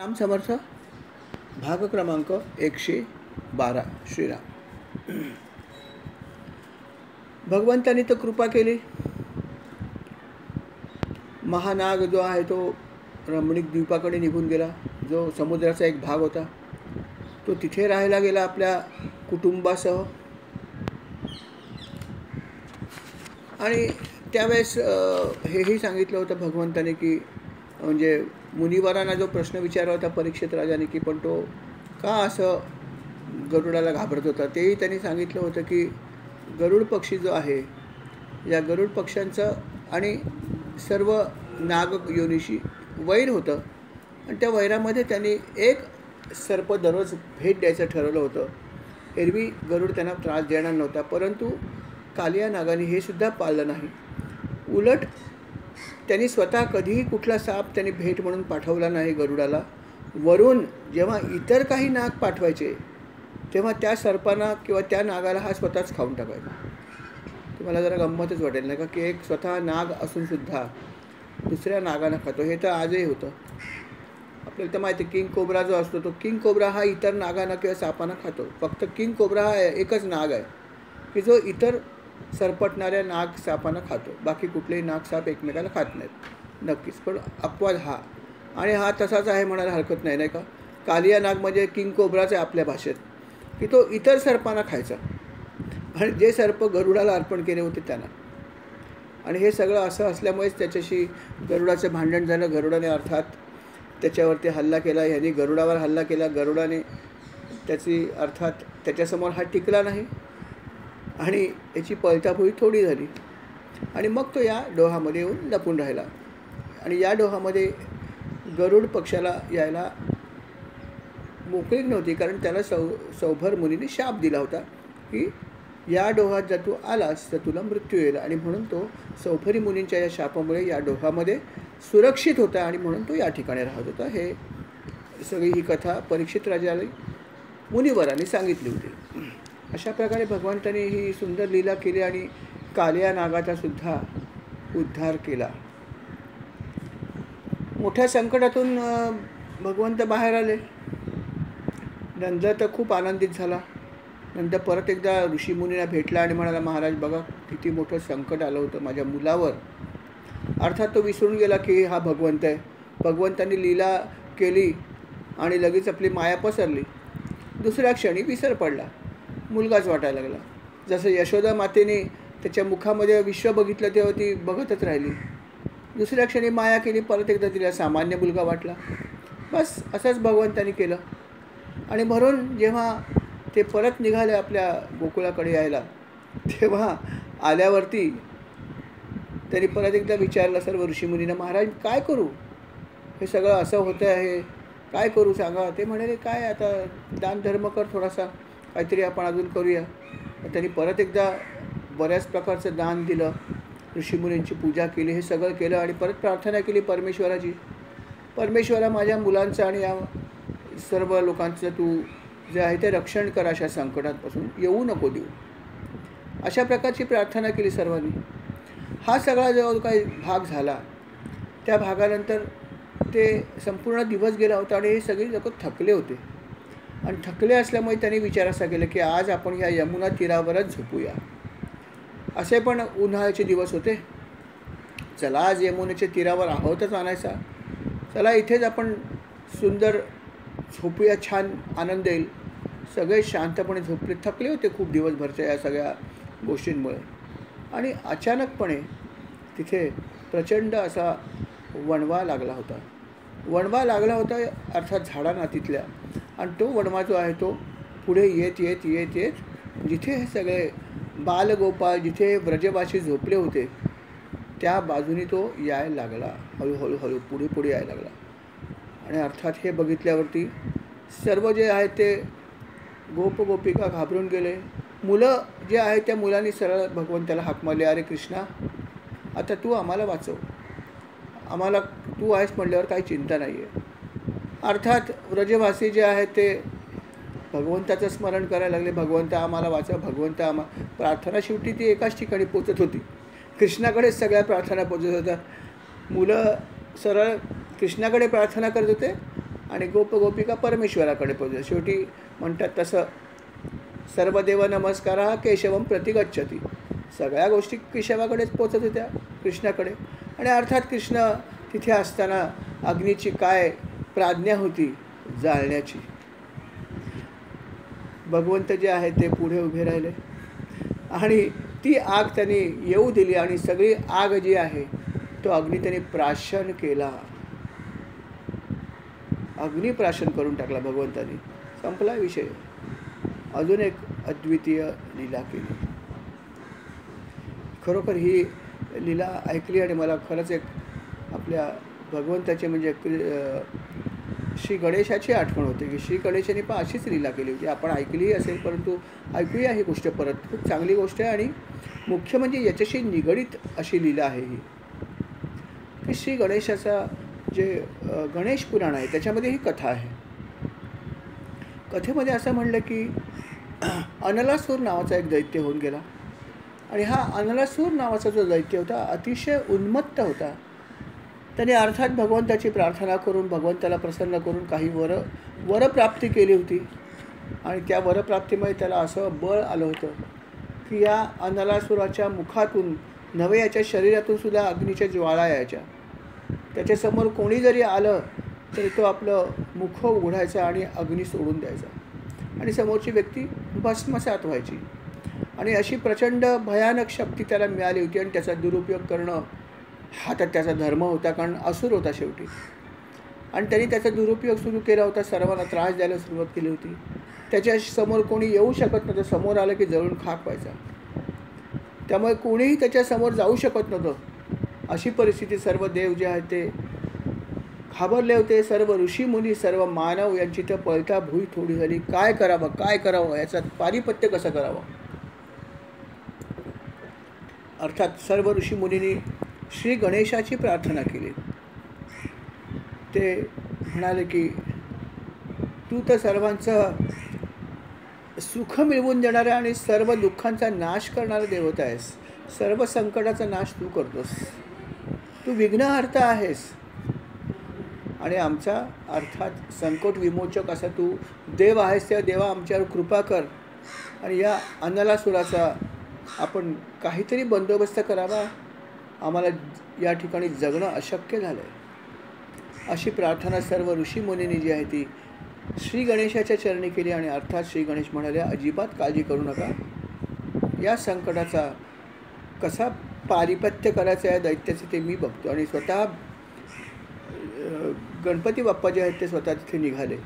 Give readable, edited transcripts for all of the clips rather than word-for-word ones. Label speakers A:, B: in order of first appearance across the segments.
A: राम समर्थ. भाग क्रमांक 112. श्रीराम. भगवंतानी तर कृपा केली. महानाग जो आहे तो रमणीक द्वीपाकडे निघून गेला, जो समुद्राचा एक भाग होता. तो तिथे राहायला गेला आपल्या कुटुंबासह. आणि त्यावेळेस हेही सांगितलं होतं भगवंताने की म्हणजे मुनिवरांना जो प्रश्न विचारला होता परीक्षित राजाने की पण तो का असं गरुडाला घाबरत होता, तेही त्यांनी सांगितलं होतं की गरुड पक्षी जो आहे, या गरुड पक्ष्यांचं आणि सर्व नाग योनीशी वैर होतं. आणि त्या वैरामध्ये त्यांनी एक सर्प दररोज भेट द्यायचं ठरवलं होतं. एरवी गरुड त्यांना त्रास देणार नव्हता, परंतु कालिया नागाने हे सुद्धा पाळलं नाही. उलट त्यांनी स्वतः कधीही कुठला साप त्यांनी भेट म्हणून पाठवला नाही गरुडाला. वरून जेव्हा इतर काही नाग पाठवायचे तेव्हा त्या सर्पांना किंवा त्या नागाला हा स्वतःच खाऊन टाकायचा. तुम्हाला जरा गंमतच वाटेल नाही का की एक स्वतः नाग असूनसुद्धा दुसऱ्या नागांना खातो. हे तर आजही होतं. आपल्याला तर माहिती आहे किंग कोब्रा जो असतो तो किंग कोब्रा हा इतर नागांना किंवा सापांना खातो. फक्त किंग कोब्रा हा एकच नाग आहे की जो इतर सरपटणाऱ्या नाग सापांना खातो. बाकी कुठलेही नाग साप एकमेकाला खात नाहीत नक्कीच. पण अपवाद हा, आणि हा तसाच आहे म्हणायला हरकत नाही, नाही का. कालिया नाग म्हणजे किंग कोब्राच आहे आपल्या भाषेत, की तो इतर सर्पांना खायचा आणि जे सर्प गरुडाला अर्पण केले होते त्यांना. आणि हे सगळं असं असल्यामुळेच त्याच्याशी गरुडाचं भांडण झालं. गरुडाने अर्थात त्याच्यावरती हल्ला केला. ह्यांनी गरुडावर हल्ला केला. गरुडाने त्याची अर्थात त्याच्यासमोर हा टिकला नाही आणि याची पळताफुळी थोडी झाली. आणि मग तो या डोहामध्ये येऊन लपून राहिला. आणि या डोहामध्ये गरुड पक्षाला यायला मोकळीक नव्हती, कारण त्याला सौभर मुनीने शाप दिला होता की या डोहात जर तू आलास तर तुला मृत्यू येईल. आणि म्हणून तो सौभरी मुनींच्या या शापामुळे या डोहामध्ये सुरक्षित होता आणि म्हणून तो या ठिकाणी राहत होता. हे सगळी ही कथा परीक्षित राजाला मुनिवरांनी सांगितली होती. अशा प्रकारे भगवंतांनी ही सुंदर लीला केली आणि कालिया नागाचा सुद्धा उद्धार केला. मोठ्या संकटातून भगवंत बाहेर आले. नंद तर खूप आनंदित झाला. नंद परत एकदा ऋषीमुनींना भेटला आणि म्हणाला, महाराज बघा किती मोठं संकट आलं होतं माझ्या मुलावर. अर्थात तो विसरून गेला की हा भगवंत आहे. भगवंतांनी लीला केली आणि लगेच आपली माया पसरली. दुसऱ्या क्षणी विसर पडला. मुलगाच वाटायला लागला. जसं यशोदा मातेने त्याच्या मुखामध्ये विश्व बघितलं तेव्हा ती बघतच राहिली. दुसऱ्या क्षणी माया केली, परत एकदा तिला सामान्य मुलगा वाटला. बस असंच भगवंतांनी केलं. आणि म्हणून जेव्हा ते परत निघाले आपल्या गोकुळाकडे यायला, तेव्हा आल्यावरती त्यांनी परत एकदा विचारलं सर्व ऋषीमुनींना, महाराज काय करू, हे सगळं असं होतं आहे, काय करू सांगा. ते म्हणाले, काय आता दानधर्म कर थोडासा, काहीतरी आपण अजून करूया. त्यांनी परत एकदा बऱ्याच प्रकारचं दान दिलं, ऋषीमुनींची पूजा केली, हे सगळं केलं आणि परत प्रार्थना केली परमेश्वराची, परमेश्वरा माझ्या मुलांचं आणि या सर्व लोकांचं तू जे आहे ते रक्षण कर, अशा संकटांपासून येऊ नको देऊ. अशा प्रकारची प्रार्थना केली सर्वांनी. हा सगळा जो काही भाग झाला, त्या भागानंतर ते संपूर्ण दिवस गेला होता आणि हे सगळे लोक थकले होते. आणि थकले असल्यामुळे त्यांनी विचार असा केला की आज आपण ह्या यमुना तीरावरच झोपूया. असे पण उन्हाळ्याचे दिवस होते. चला आज यमुनेच्या तीरावर आहोतच आणायचा, चला इथेच आपण सुंदर झोपूया, छान आनंद येईल. सगळे शांतपणे झोपले. थकले होते खूप दिवसभरच्या या सगळ्या गोष्टींमुळे. आणि अचानकपणे तिथे प्रचंड असा वणवा लागला होता. वणवा लागला होता अर्थात झाडांना तिथल्या. आणि तो वणवा जो आहे तो पुढे येत येत येत येत जिथे हे सगळे बालगोपाळ, जिथे व्रजवासी झोपले होते, त्या बाजूनी तो यायला लागला. हळूहळू हळू पुढे पुढे यायला लागला. आणि अर्थात हे बघितल्यावरती सर्व जे आहेत ते गोपिका घाबरून गेले. मुलं जे आहेत त्या मुलांनी सरळ भगवंताला हाक मारली, अरे कृष्णा, आता तू आम्हाला वाचव, आम्हाला तू आहेस म्हटल्यावर काही चिंता नाही आहे. अर्थात व्रजवासी जे आहेत ते भगवंताचं स्मरण करायला लागले, भगवंत आम्हाला वाचव, भगवंत प्रार्थना शेवटी ती एकाच ठिकाणी पोचत होती. कृष्णाकडेच सगळ्या प्रार्थना पोचत होत्या. मुलं सरळ कृष्णाकडे प्रार्थना करत होते आणि गोपिका परमेश्वराकडे पोहोचल्या. शेवटी म्हणतात तसं सर्वदेव नमस्कार केशवम प्रतिगच्छती. सगळ्या गोष्टी केशवाकडेच पोचत होत्या, कृष्णाकडे. आणि अर्थात कृष्ण तिथे असताना अग्नीची काय प्राज्ञा होती जाळण्याची. भगवंत जे आहे ते पुढे उभे राहिले आणि ती आग त्यांनी येऊ दिली आणि सगळी आग जी आहे तो अग्नी त्यांनी प्राशन केला. अग्निप्राशन करून टाकला भगवंतानी. संपला विषय. अजून एक अद्वितीय लीला केली. खरोखर ही लीला ऐकली आणि मला खरंच एक आपल्या भगवंताचे म्हणजे श्री गणेशाची आठवण होते की श्री गणेशाने पण अशीच लीला केली होती. आपण ऐकलीही असेल, परंतु ऐकूया ही गोष्ट परत. खूप चांगली गोष्ट आहे आणि मुख्य म्हणजे याच्याशी निगडीत अशी लीला आहे ही की श्री गणेशाचा जे गणेश पुराण आहे त्याच्यामध्ये ही कथा आहे. कथेमध्ये असं म्हणलं की अनलासूर नावाचा एक दैत्य होऊन गेला आणि हा अनलासूर नावाचा जो दैत्य होता अतिशय उन्मत्त होता. त्याने अर्थात भगवंताची प्रार्थना करून भगवंताला प्रसन्न करून काही वरप्राप्ती केली होती आणि त्या वरप्राप्तीमुळे त्याला असं बळ आलं होतं की या अनलासुराच्या मुखातून नव्हे याच्या शरीरातून सुद्धा अग्नीच्या ज्वाळा यायच्या. त्याच्यासमोर कोणी जरी आलं तरी तो आपलं मुख उघडायचा आणि अग्नी सोडून द्यायचा आणि समोरची व्यक्ती भस्मसात व्हायची. आणि अशी प्रचंड भयानक शक्ती त्याला मिळाली होती आणि त्याचा दुरुपयोग करणं हा तर त्याचा धर्म होता, कारण असुर होता शेवटी. आणि त्यांनी त्याचा दुरुपयोग सुरू केला होता, सर्वांना त्रास द्यायला सुरुवात केली होती. त्याच्या समोर कोणी येऊ शकत नव्हतं, समोर आलं की जळून खाक व्हायचा. त्यामुळे कोणीही त्याच्यासमोर जाऊ शकत नव्हतं. अशी परिस्थिती. सर्व देव जे आहेत ते घाबरले होते. सर्व ऋषीमुनी सर्व मानव यांची तर पळता भुई थोडी झाली. काय करावं याचा पारिपत्य कसं करावं. अर्थात सर्व ऋषीमुनींनी श्री गणेशाची प्रार्थना केली. ते म्हणाले की तू तर सर्वांचं सुख मिळवून देणारा आणि सर्व दुःखांचा नाश करणारा देवता आहेस. सर्व संकटाचा नाश तू करतोस. तू विघ्नहर्ता आहेस आणि आमचा अर्थात संकट विमोचक असा तू देव आहेस. त्या देवा आमच्यावर कृपा कर आणि या अनलासुराचा आपण काहीतरी बंदोबस्त करावा. आम्हाला या ठिकाणी जगणं अशक्य झालं आहे. अशी प्रार्थना सर्व ऋषीमुनींनी जी आहे ती श्री गणेशाच्या चरणी केली. आणि अर्थात श्री गणेश म्हणाले अजिबात काळजी करू नका. या संकटाचा कसा पारिपत्य करायचं आहे दैत्याचं ते मी बघतो. आणि स्वतः गणपती बाप्पा जे आहेत ते स्वतः तिथे निघाले.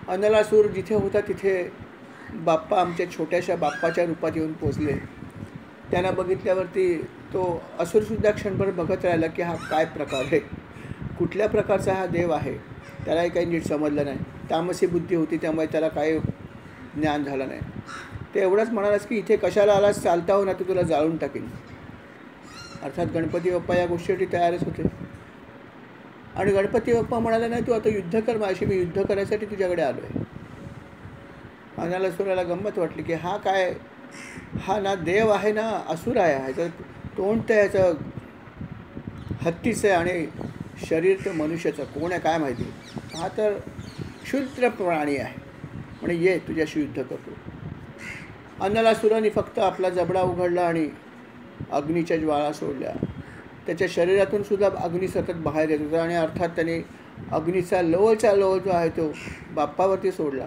A: अनलासूर जिथे होता तिथे बाप्पा आमच्या छोट्याशा बाप्पाच्या रूपात येऊन पोचले. त्यांना बघितल्यावरती तो असुरसुद्धा क्षणभर बघत राहिला की हा काय प्रकार आहे, कुठल्या प्रकारचा हा देव आहे. त्यालाही काही नीट समजलं नाही. तामसी बुद्धी होती त्यामुळे त्याला काही ज्ञान झालं नाही. ते एवढंच म्हणालास की इथे कशाला आलास, चालता हो ना तर तुला जाळून टाकेन. अर्थात गणपती बाप्पा या गोष्टीसाठी तयारच होते. आणि गणपती बाप्पा म्हणाले नाही तू आता युद्ध कर माझ्याशी, मी युद्ध करायसाठी तुझ्याकडे आलो आहे. अनलासुराला गंमत वाटली की हा काय, हा ना देव आहे ना असुर आहे. ह्याचं तोंड तर ह्याचं हत्तीचं आहे आणि शरीर तर मनुष्याचं. कोण आहे काय माहिती. हा तर क्षुद्र प्राणी आहे. म्हणजे ये तुझ्याशी युद्ध करतो. अनलासुराने फक्त आपला जबडा उघडला आणि अग्नीच्या ज्वाळा सोडल्या. त्याच्या शरीरातून सुद्धा अग्नी सतत बाहेर येत होता आणि अर्थात त्याने अग्नीचा लोळचा लोळ जो आहे तो बाप्पावरती सोडला.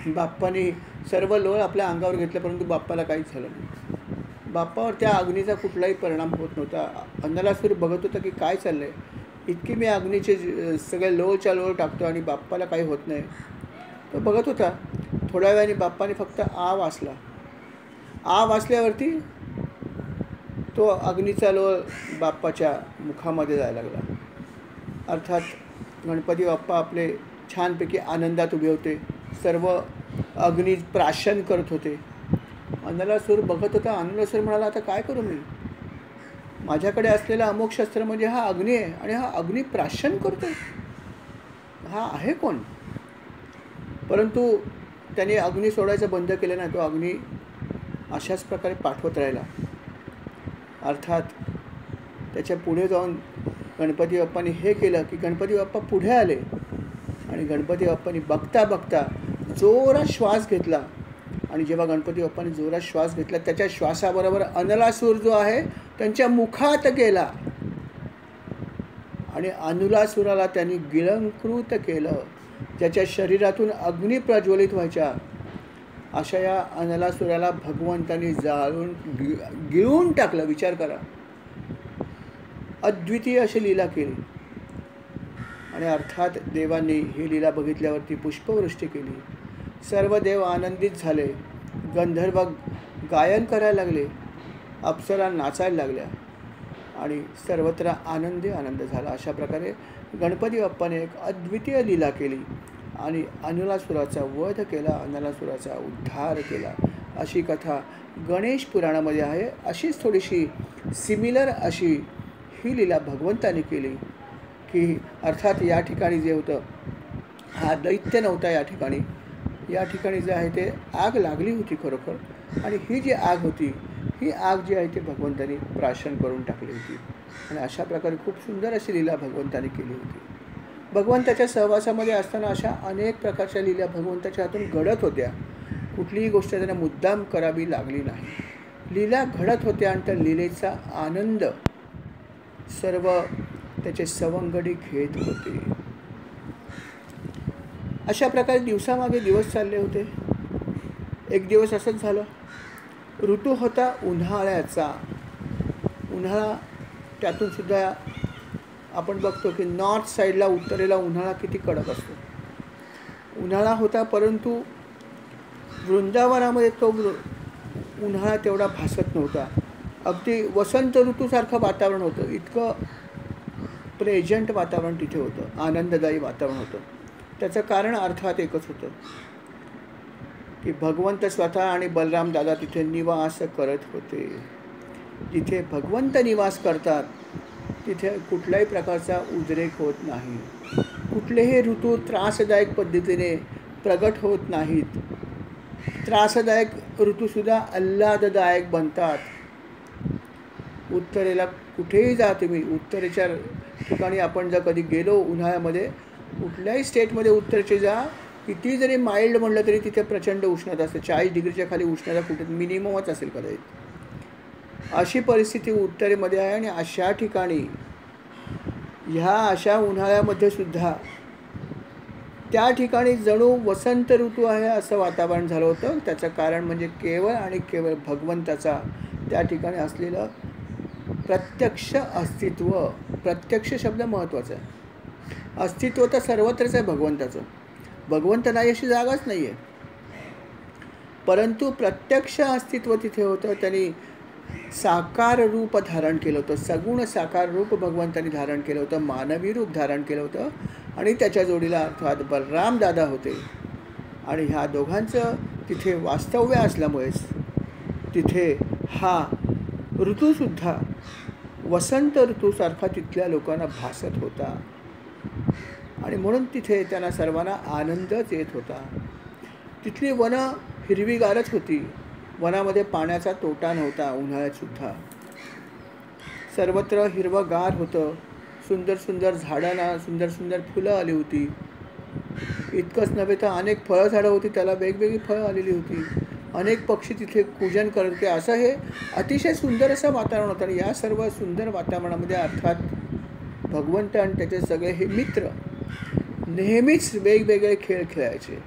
A: बाप्पाने सर्व लोळ आपल्या अंगावर घेतलं परंतु बाप्पाला काहीच झालं नाही. बाप्पावर त्या अग्नीचा कुठलाही परिणाम होत नव्हता. अनलासूर बघत होता की काय चाललं आहे. इतकी मी अग्नीचे सगळे लोळच्या लोळ टाकतो आणि बाप्पाला काही होत नाही. तो बघत होता. थोड्या वेळाने बाप्पाने फक्त आ वासला. आ वाचल्यावरती तो अग्नीचा लोळ बाप्पाच्या मुखामध्ये जायला लागला. अर्थात गणपती बाप्पा आपले छानपैकी आनंदात उभे होते. सर्व अग्नी प्राशन करत होते. अनलासूर बघत होता. अनलासूर म्हणाला आता काय करू मी. माझ्याकडे असलेला अमोघ शस्त्र म्हणजे हा अग्नी आहे आणि हा अग्नी प्राशन करतो. हा आहे कोण. परंतु त्याने अग्नी सोडायचं बंद केलं नाही. तो अग्नी अशाच प्रकारे पाठवत राहिला. अर्थात त्याच्या पुढे जाऊन गणपती बाप्पांनी हे केलं की गणपती बाप्पा पुढे आले आणि गणपती बाप्पांनी बघता बघता जोरात श्वास घेतला. आणि जेव्हा गणपती बाप्पांनी जोरात श्वास घेतला त्याच्या श्वासाबरोबर अनलासूर जो आहे त्यांच्या मुखात गेला आणि अनुलासुराला त्यांनी गिळंकृत केलं. ज्याच्या शरीरातून अग्नी प्रज्वलित व्हायच्या अशा या अनलासुराला भगवंतांनी जाळून गिळून टाकलं. विचार करा, अद्वितीय अशी लीला केली. आणि अर्थात देवांनी ही लीला बघितल्यावरती पुष्पवृष्टी केली. सर्व देव आनंदित झाले. गंधर्व गायन करायला लागले, अप्सरा नाचायला लागल्या आणि सर्वत्र आनंद झाला. अशा प्रकारे गणपती बाप्पाने एक अद्वितीय लीला केली आणि अनुलासुराचा वध केला, अनुलासुराचा उद्धार केला. अशी कथा गणेश पुराणामध्ये आहे. अशीच थोडीशी सिमिलर अशी ही लीला भगवंताने केली की अर्थात या ठिकाणी जे होतं हा दैत्य नव्हता. या ठिकाणी जे आहे ते आग लागली होती खरोखर. आणि ही जी आग होती ही आग जी आहे ती भगवंतानी प्राशन करून टाकली होती. आणि अशा प्रकारे खूप सुंदर अशी लीला भगवंताने केली होती. भगवंताच्या सहवासामध्ये असताना अशा अनेक प्रकारच्या लीला भगवंताच्या हातून घडत होत्या. कुठलीही गोष्ट त्यांना मुद्दाम करावी लागली नाही. लीला घडत होत्या आणि त्या लीलेचा आनंद सर्व त्याचे सवंगडी घेत होते. अशा प्रकारे दिवसामागे दिवस चालले होते. एक दिवस असंच झालं. ऋतू होता उन्हाळ्याचा. उन्हाळा त्यातून सुद्धा आपण बघतो की नॉर्थ साईडला उत्तरेला उन्हाळा किती कडक असतो. उन्हाळा होता परंतु वृंदावनामध्ये तो उन्हाळा तेवढा भासत नव्हता. अगदी वसंत ऋतूसारखं वातावरण होतं. इतकं प्रेझेंट वातावरण तिथे होतं, आनंददायी वातावरण होतं. त्याचं कारण अर्थात एकच होतं की भगवंत स्वतः आणि बलराम दादा तिथे निवास करत होते. जिथे भगवंत निवास करतात तिथे कुठल्याही प्रकारचा उद्रेक होत नाही. कुठलेही ऋतू त्रासदायक पद्धतीने प्रगट होत नाहीत. त्रासदायक ऋतूसुद्धा आल्हाददायक बनतात. उत्तरेला कुठेही जा तुम्ही, उत्तरेच्या ठिकाणी आपण जर कधी गेलो उन्हाळ्यामध्ये कुठल्याही स्टेटमध्ये उत्तरेचे जा, किती जरी माइल्ड म्हणलं तरी तिथे प्रचंड उष्णता असते. 40 डिग्रीच्या खाली उष्णता कुठे मिनिममच असेल कदाचित. अशी परिस्थिती उत्तरेमध्ये आहे. आणि अशा ठिकाणी ह्या अशा उन्हाळ्यामध्ये सुद्धा त्या ठिकाणी जणू वसंत ऋतू आहे असं वातावरण झालं होतं. त्याचं कारण म्हणजे केवळ आणि केवळ भगवंताचा त्या ठिकाणी असलेलं प्रत्यक्ष अस्तित्व. प्रत्यक्ष शब्द महत्त्वाचा आहे. अस्तित्व तर सर्वत्रच आहे भगवंताचं. भगवंत नाही अशी जागाच नाही आहे. परंतु प्रत्यक्ष अस्तित्व तिथे होतं. त्यांनी साकार रूप धारण केलं होतं. सगुण साकार रूप भगवंतांनी धारण केलं होतं. मानवी रूप धारण केलं होतं. आणि त्याच्या जोडीला अर्थात बलराम दादा होते. आणि ह्या दोघांचं तिथे वास्तव्य असल्यामुळेच तिथे हा ऋतूसुद्धा वसंत ऋतूसारखा तिथल्या लोकांना भासत होता. आणि म्हणून तिथे त्यांना सर्वांना आनंदच येत होता. तिथली वनं हिरवीगारच होती. वनामध्ये पाण्याचा तोटा नव्हता. उन्हाळ्यातसुद्धा सर्वत्र हिरवंगार होतं. सुंदर सुंदर झाडांना सुंदर सुंदर फुलं आली होती. इतकंच नव्हे तर अनेक फळं झाडं होती, त्याला वेगवेगळी फळं आलेली होती. अनेक पक्षी तिथे पूजन करत होते. असं हे अतिशय सुंदर असं वातावरण होतं. आणि या सर्व सुंदर वातावरणामध्ये अर्थात भगवंत आणि त्याचे सगळे हे मित्र नेहमीच वेगवेगळे खेळ खेळायचे.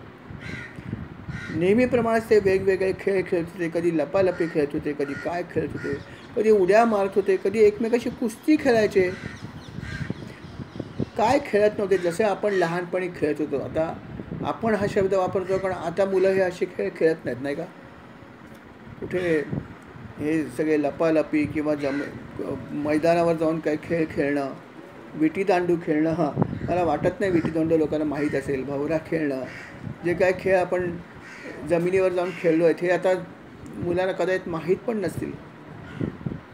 A: नेहमीप्रमाणेच ते वेगवेगळे खेळ खेळत होते. कधी लपालपी खेळत होते, कधी काय खेळत होते, कधी उड्या मारत होते, कधी एकमेकाशी कुस्ती खेळायचे. काय खेळत नव्हते जसे आपण लहानपणी खेळत होतो. आता आपण हा शब्द वापरतो पण आता मुलं हे असे खेळ खेळत नाहीत, नाही का. कुठे हे सगळे लपालपी किंवा मैदानावर जाऊन काही खेळ खेळणं, विटीदांडू खेळणं. हां, मला वाटत नाही विटीदांडू लोकांना माहीत असेल. भवरा खेळणं, जे काय खेळ आपण जमिनीवर जाऊन खेळलो आहेत हे आता मुलांना कदाचित माहीत पण नसतील.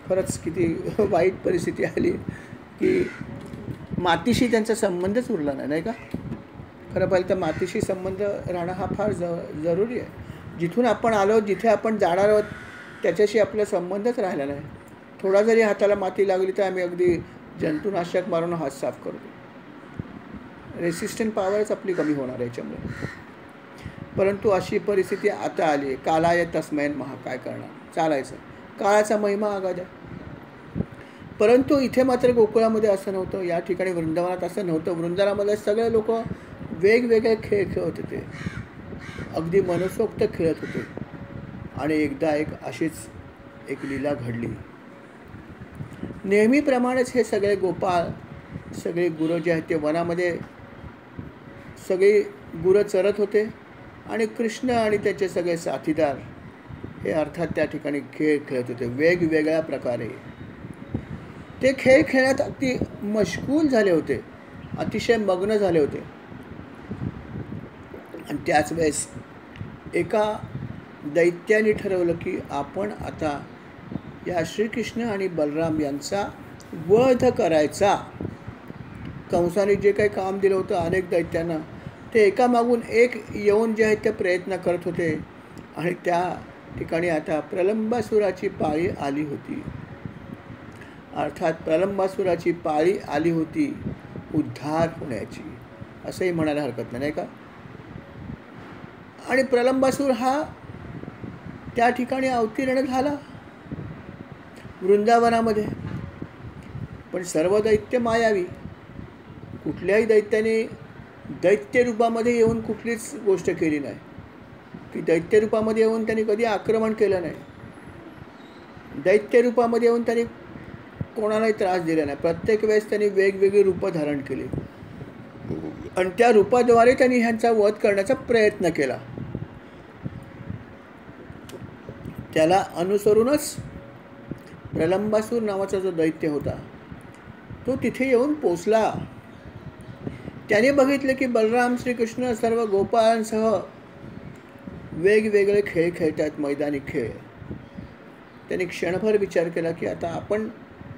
A: खरंच किती वाईट परिस्थिती आली की मातीशी त्यांचा संबंधच उरला नाही, नाही का. खरं पाहिलं तर मातीशी संबंध राहणं हा फार जरुरी आहे. जिथून आपण आलो, जिथे आपण जाणार आहोत त्याच्याशी आपला संबंधच राहिला नाही. थोडा जरी हाताला माती लागली तर आम्ही अगदी जंतुनाशक मारून हात साफ करतो. रेसिस्टंट पॉवरच आपली कमी होणार आहे याच्यामुळे. परंतु अशी परिस्थिती आता आली. कालाय तस्मै नमः. काय करणार, चालायचं. काळाचा महिमा आगाद आहे. परंतु इथे मात्र गोकुळामध्ये असं नव्हतं. या ठिकाणी वृंदावनात असं नव्हतं. वृंदावनामध्ये सगळे लोक वेगवेगळे खेळ खेळत होते, अगदी मनसोक्त खेळत होते. आणि एकदा अशीच एक लीला घडली. नेहमीप्रमाणेच हे सगळे गोपाळ, सगळे गुरं जे आहेत ते वनामध्ये सगळे गुरं चरत होते. आणि कृष्ण आणि त्याचे सगळे साथीदार हे अर्थात त्या ठिकाणी खेळ खेळत होते. वेगवेगळ्या प्रकारे ते खेळ खेळण्यात अगदी मशगूल झाले होते, अतिशय मग्न झाले होते. आणि त्याच वेळेस एका दैत्याने ठरवलं की आपण आता या श्रीकृष्ण आणि बलराम यांचा वध करायचा. कंसाने जे काही काम दिलं होतं अनेक दैत्यांना, ते एकामागून एक येऊन जे आहेत ते प्रयत्न करत होते. आणि त्या ठिकाणी आता प्रलंबासुराची पाळी आली होती. अर्थात प्रलंबासुराची पाळी आली होती उद्धार होण्याची, असंही म्हणायला हरकत नाही का. आणि प्रलंबासूर हा त्या ठिकाणी अवतीर्ण झाला वृंदावनामध्ये. पण सर्व दैत्य मायावी. कुठल्याही दैत्याने दैत्य रूपामध्ये येऊन कुठलीच गोष्ट केली नाही, की दैत्य रूपामध्ये येऊन त्यांनी कधी आक्रमण केलं नाही. दैत्य रूपामध्ये येऊन त्यांनी कोणालाही त्रास दिला नाही. प्रत्येक वेळेस त्यांनी वेगवेगळी रूपं धारण केली आणि त्या रूपाद्वारे त्यांनी ह्यांचा वध करण्याचा प्रयत्न केला. त्याला अनुसरूनच प्रलंबासूर नावाचा जो दैत्य होता तो तिथे येऊन पोचला. त्याने बघितले की बलराम श्रीकृष्ण सर्व गोपाळांसह वेगवेगळे खेळ खेळतात, मैदानी खेळ. त्यांनी क्षणभर विचार केला की आता आपण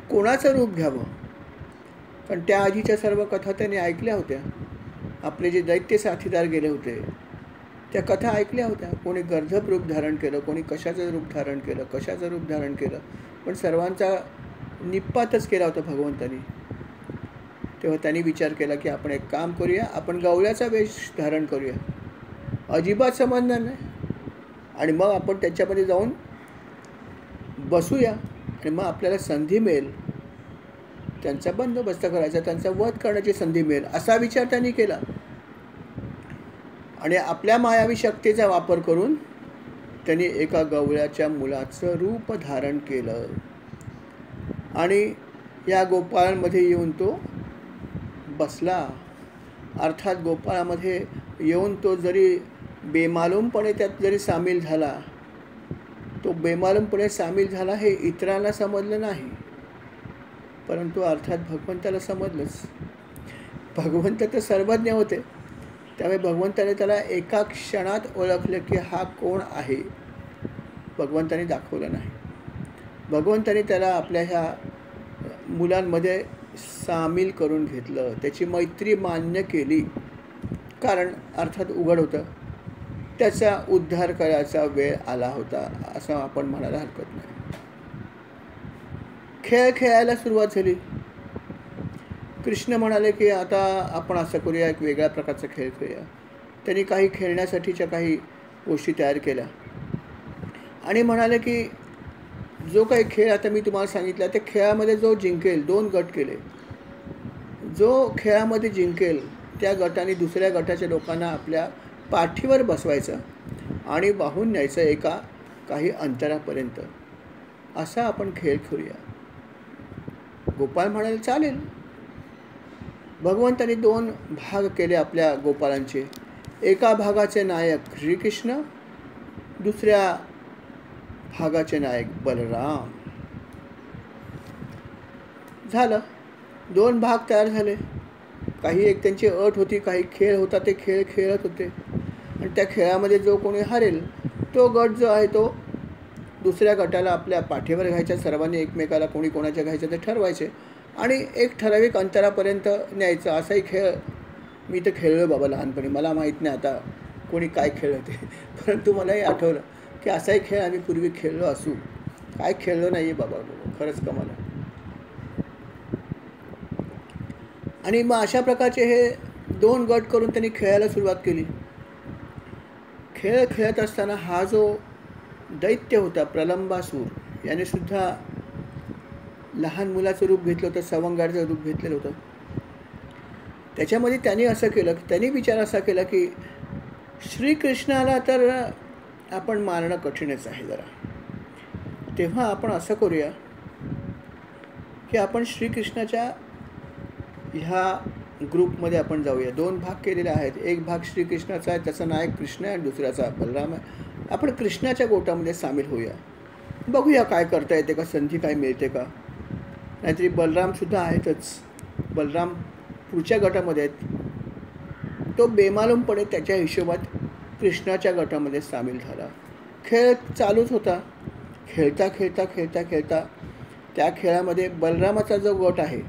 A: कोणाचं रूप घ्यावं. पण त्या आधीच्या सर्व कथा त्यांनी ऐकल्या होत्या. आपले जे दैत्य साथीदार गेले होते त्या कथा ऐकल्या होत्या. कोणी गर्दभ रूप धारण केलं, कोणी कशाचं रूप धारण केलं, कशाचं रूप धारण केलं, पण सर्वांचा निपातच केला होता भगवंतानी. तेव्हा त्यांनी विचार केला की आपण एक काम करूया, आपण गवळ्याचा वेश धारण करूया, अजिबात समजणार नाही. आणि मग आपण त्याच्यामध्ये जाऊन बसूया आणि मग आपल्याला संधी मिळेल त्यांचा बंदोबस्त करायचा, त्यांचा वध करण्याची संधी मिळेल, असा विचार त्यांनी केला. आणि आपल्या मायावी शक्तीचा वापर करून त्यांनी एका गवळ्याच्या मुलाचं रूप धारण केलं आणि या गोपाळांमध्ये येऊन तो बसला. अर्थात गोपाळामध्ये येऊन तो जरी बेमालूमपणे त्यात जरी सामील झाला, तो बेमालूमपणे सामील झाला हे इतरांना समजलं नाही, परंतु अर्थात भगवंताला समजलंच. भगवंत तर सर्वज्ञ होते, त्यामुळे भगवंताने त्याला एका क्षणात ओळखले की हा कोण आहे. भगवंताने दाखवलं नाही. भगवंताने त्याला आपल्या ह्या मुलांमध्ये सामील करून घेतलं, त्याची मैत्री मान्य केली. कारण अर्थात उघड होतं त्याचा उद्धार करायचा वेळ आला होता असं आपण म्हणायला हरकत नाही. खेळ खेळायला सुरुवात झाली. कृष्ण म्हणाले की आता आपण असं करूया, एक वेगळ्या प्रकारचा खेळ खेळूया. त्यांनी काही खेळण्यासाठीच्या काही गोष्टी तयार केल्या आणि म्हणाले की जो काही खेळ आता मी तुम्हाला सांगितला त्या खेळामध्ये जो जिंकेल, 2 गट केले. जो खेळामध्ये जिंकेल त्या गटाने दुसऱ्या गटाच्या लोकांना आपल्या पाठीवर बसवायचं आणि वाहून न्यायचं काही अंतरापर्यंत. असा आपण खेळ खेळूया. गोपाळ म्हणाले चालेल. भगवंतांनी 2 भाग केले आपल्या गोपाळांचे. एका भागाचे नायक श्रीकृष्ण, दुसऱ्या भागाचे नायक बलराम. झालं, 2 भाग तयार झाले. काही एक त्यांची अट होती, काही खेळ होता, ते खेळ खेळत होते. आणि त्या खेळामध्ये जो कोणी हरेल तो गट जो आहे तो दुसऱ्या गटाला आपल्या पाठीवर घ्यायच्या. सर्वांनी एकमेकाला कोणी कोणाच्या घ्यायचं ते ठरवायचे आणि एक ठराविक अंतरापर्यंत न्यायचं. असाही खेळ मी तर खेळलो बाबा लहानपणी. मला माहीत नाही आता कोणी काय खेळलं ते, परंतु मलाही आठवलं की असाही खेळ आम्ही पूर्वी खेळलो असू. काय खेळलो नाही आहे बाबा, खरंच कमाल. आणि मग अशा प्रकारचे हे 2 गट करून त्यांनी खेळायला सुरुवात केली. खेळ खेळत असताना हा जो दैत्य होता प्रलंबासूर, याने सुद्धा लहान मुलाचं रूप घेतलं होतं, सवंगडीचं रूप घेतलेलं होतं. त्याच्यामध्ये त्यांनी असं केलं की त्यांनी विचार असा केला की श्रीकृष्णाला तर आपण मारणं कठीणच आहे जरा. तेव्हा आपण असं करूया की आपण श्रीकृष्णाच्या ह्या ग्रुपमध्ये आपण जाऊया. 2 भाग केलेले आहेत. एक भाग श्रीकृष्णाचा आहे, त्याचा नायक कृष्ण आहे, आणि दुसऱ्याचा बलराम आहे. आपण कृष्णाच्या गोटामध्ये सामील होऊया. बघूया काय करता येते का, संधी काय मिळते का. नाहीतरी बलरामसुद्धा आहेतच. बलराम पुढच्या गटामध्ये आहेत. तो बेमालूमपणे त्याच्या हिशोबात कृष्णाच्या गटामध्ये सामील झाला. खेळ चालूच होता. खेळता खेळता खेळता खेळता त्या खेळामध्ये बलरामाचा जो गट आहे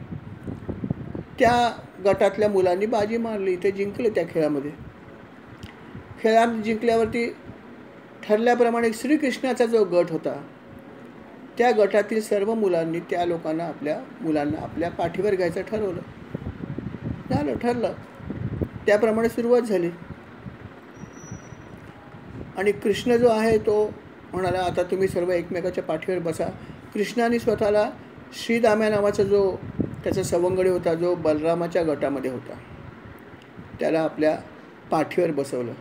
A: त्या गटातल्या मुलांनी बाजी मारली. ते जिंकले त्या खेळामध्ये. खेळात जिंकल्यावरती ठरल्याप्रमाणे श्रीकृष्णाचा जो गट होता त्या गटातील सर्व मुलांनी त्या लोकांना मुलांना आपल्या पाठीवर घ्यायचं ठरवलं. ठरलं त्याप्रमाणे सुरुवात झाली. आणि कृष्ण जो आहे तो म्हणाला, आता तुम्ही सर्व एकमेकाच्या पाठीवर बसा. कृष्णाने स्वतःला श्रीदाम्या नावाचा जो त्याचा सवंगडी होता, जो बलरामाच्या गटामध्ये होता, त्याला आपल्या पाठीवर बसवलं.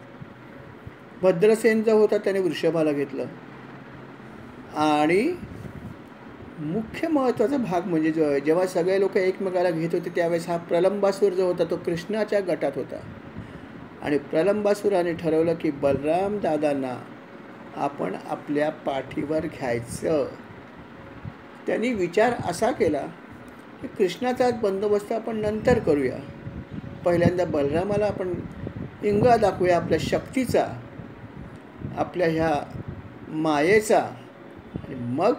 A: भद्रसेन जो होता त्याने वृषभाला घेतलं. आणि मुख्य महत्त्वाचा भाग म्हणजे जो आहे, जेव्हा सगळे लोक एकमेकाला घेत होते त्यावेळेस हा प्रलंबासूर जो होता तो कृष्णाच्या गटात होता. आणि प्रलंबासुराने ठरवलं की बलराम दादांना आपण आपल्या पाठीवर घ्यायचं. त्यांनी विचार असा केला की कृष्णाचा बंदोबस्त आपण नंतर करूया. पहिल्यांदा बलरामाला आपण इंगा दाखवूया आपल्या शक्तीचा, आपल्या ह्या मायेचा, आणि मग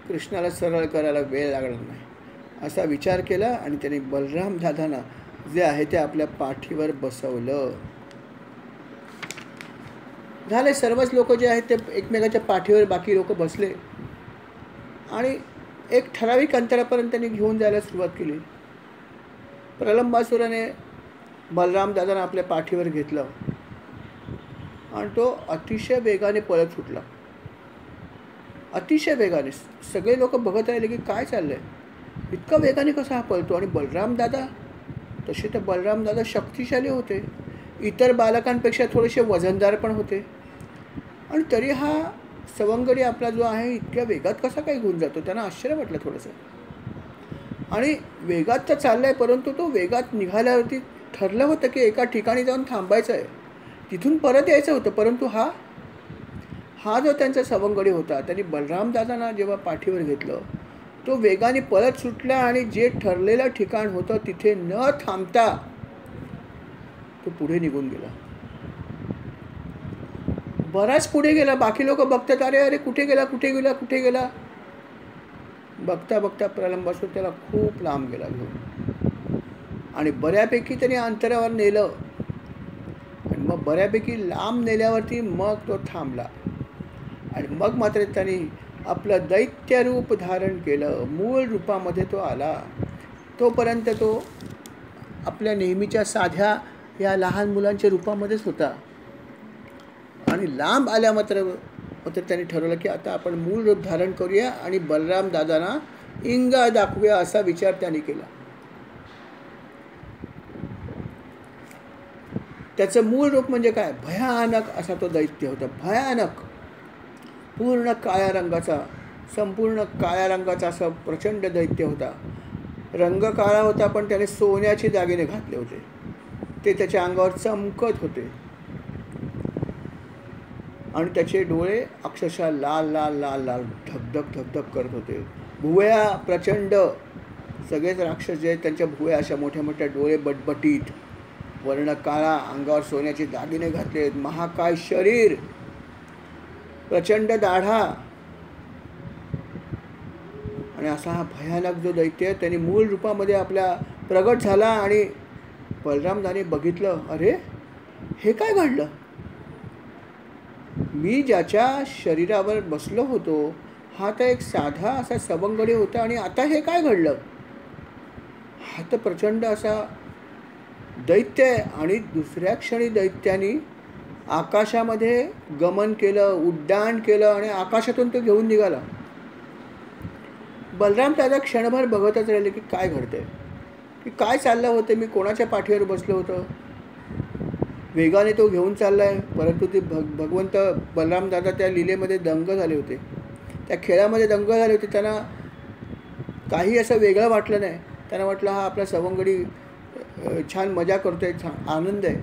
A: कृष्णाला सरळ करायला वेळ लागणार नाही असा विचार केला. आणि त्याने बलराम दादांना जे आहे ते आपल्या पाठीवर बसवलं. झाले. सर्वच लोक जे आहेत ते एकमेकाच्या पाठीवर बाकी लोक बसले आणि एक ठराविक अंतरापर्यंत त्यांनी घेऊन जायला सुरुवात केली. प्रलंबासुराने बलराम दादांना आपल्या पाठीवर घेतलं आणि तो अतिशय वेगाने पळत सुटला. अतिशय वेगाने. सगळे लोक बघत राहिले की काय चाललंय, इतका वेगाने कसा हा पळतो. आणि बलराम दादा, तसे तर बलराम दादा शक्तिशाली होते, इतर बालकांपेक्षा थोडेसे वजनदार पण होते, आणि तरी हा सवंगडी आपला जो आहे इतक्या वेगात कसा काय घेऊन जातो. त्यांना आश्चर्य वाटलं थोडंसं. आणि वेगात तर चाललाय, परंतु तो वेगात निघाल्यावरती ठरलं होतं की एका ठिकाणी जाऊन थांबायचं आहे, तिथून परत यायचं होतं. परंतु हा जो त्यांचा सवंगडी होता त्यांनी बलराम दादांना जेव्हा पाठीवर घेतलं, तो वेगाने पळत सुटला आणि जे ठरलेलं ठिकाण होतं तिथे न थांबता तो पुढे निघून गेला. बराच पुढे गेला. बाकी लोक बघतात, अरे अरे कुठे गेला कुठे गेला कुठे गेला. बघता बघता प्रलंबासूर त्याला खूप लांब गेला घेऊन, आणि बऱ्यापैकी त्याने अंतरावर नेलं. आणि मग बऱ्यापैकी लांब नेल्यावरती मग तो थांबला. आणि मग मात्र त्यांनी आपलं दैत्य रूप धारण केलं. मूळ रूपामध्ये तो आला. तोपर्यंत तो आपल्या नेहमीच्या साध्या या लहान मुलांच्या रूपामध्येच होता. आणि लांब आल्या मात्र त्यांनी ठरवलं की आता आपण मूळ रूप धारण करूया आणि बलराम दादांना इंगा दाखवूया असा विचार त्यांनी केला. त्याचं मूळ रूप म्हणजे काय, भयानक असा तो दैत्य होता. भयानक, पूर्ण काळ्या रंगाचा, संपूर्ण काळ्या रंगाचा असा प्रचंड दैत्य होता. रंग काळा होता पण त्याने सोन्याचे दागिने घातले होते. ते त्याच्या अंगावर चमकत होते आणि त्याचे डोळे अक्षरशः लाल लाल लाल लाल धगधग धगधग करत होते. भुवया प्रचंड, सगळेच राक्षस जे आहेत त्यांच्या भुवया अशा मोठ्या मोठ्या, डोळे बटबटीत, वर्ण काळा, अंगावर सोन्याचे दागिने घातले, महाकाय शरीर, प्रचंड दाढा. आणि असा हा भयानक जो दैत्य त्यांनी मूळ रूपामध्ये आपल्या प्रगट झाला. आणि बलरामदाने बघितलं, अरे हे काय घडलं, मी ज्याच्या शरीरावर बसलो होतो हा तर एक साधा असा सवंगडी होता, आणि आता हे काय घडलं. हा तर प्रचंड असा दैत्य आहे. आणि दुसऱ्या क्षणी दैत्याने आकाशामध्ये गमन केलं, उड्डाण केलं आणि आकाशातून तो घेऊन निघाला. बलराम दादा क्षणभर बघतच राहिले की काय घडतंय, की काय चाललं होतं, मी कोणाच्या पाठीवर बसलो होतो. वेगाने तो घेऊन चाललाय, परंतु ते भगवंत बलराम दादा त्या लीलेमध्ये दंग झाले होते, त्या खेळामध्ये दंग झाले होते. त्यांना काही असं वेगळं वाटलं नाही. त्यांना वाटलं हा आपला सवंगडी छान मजा करतोय, छान आनंद आहे.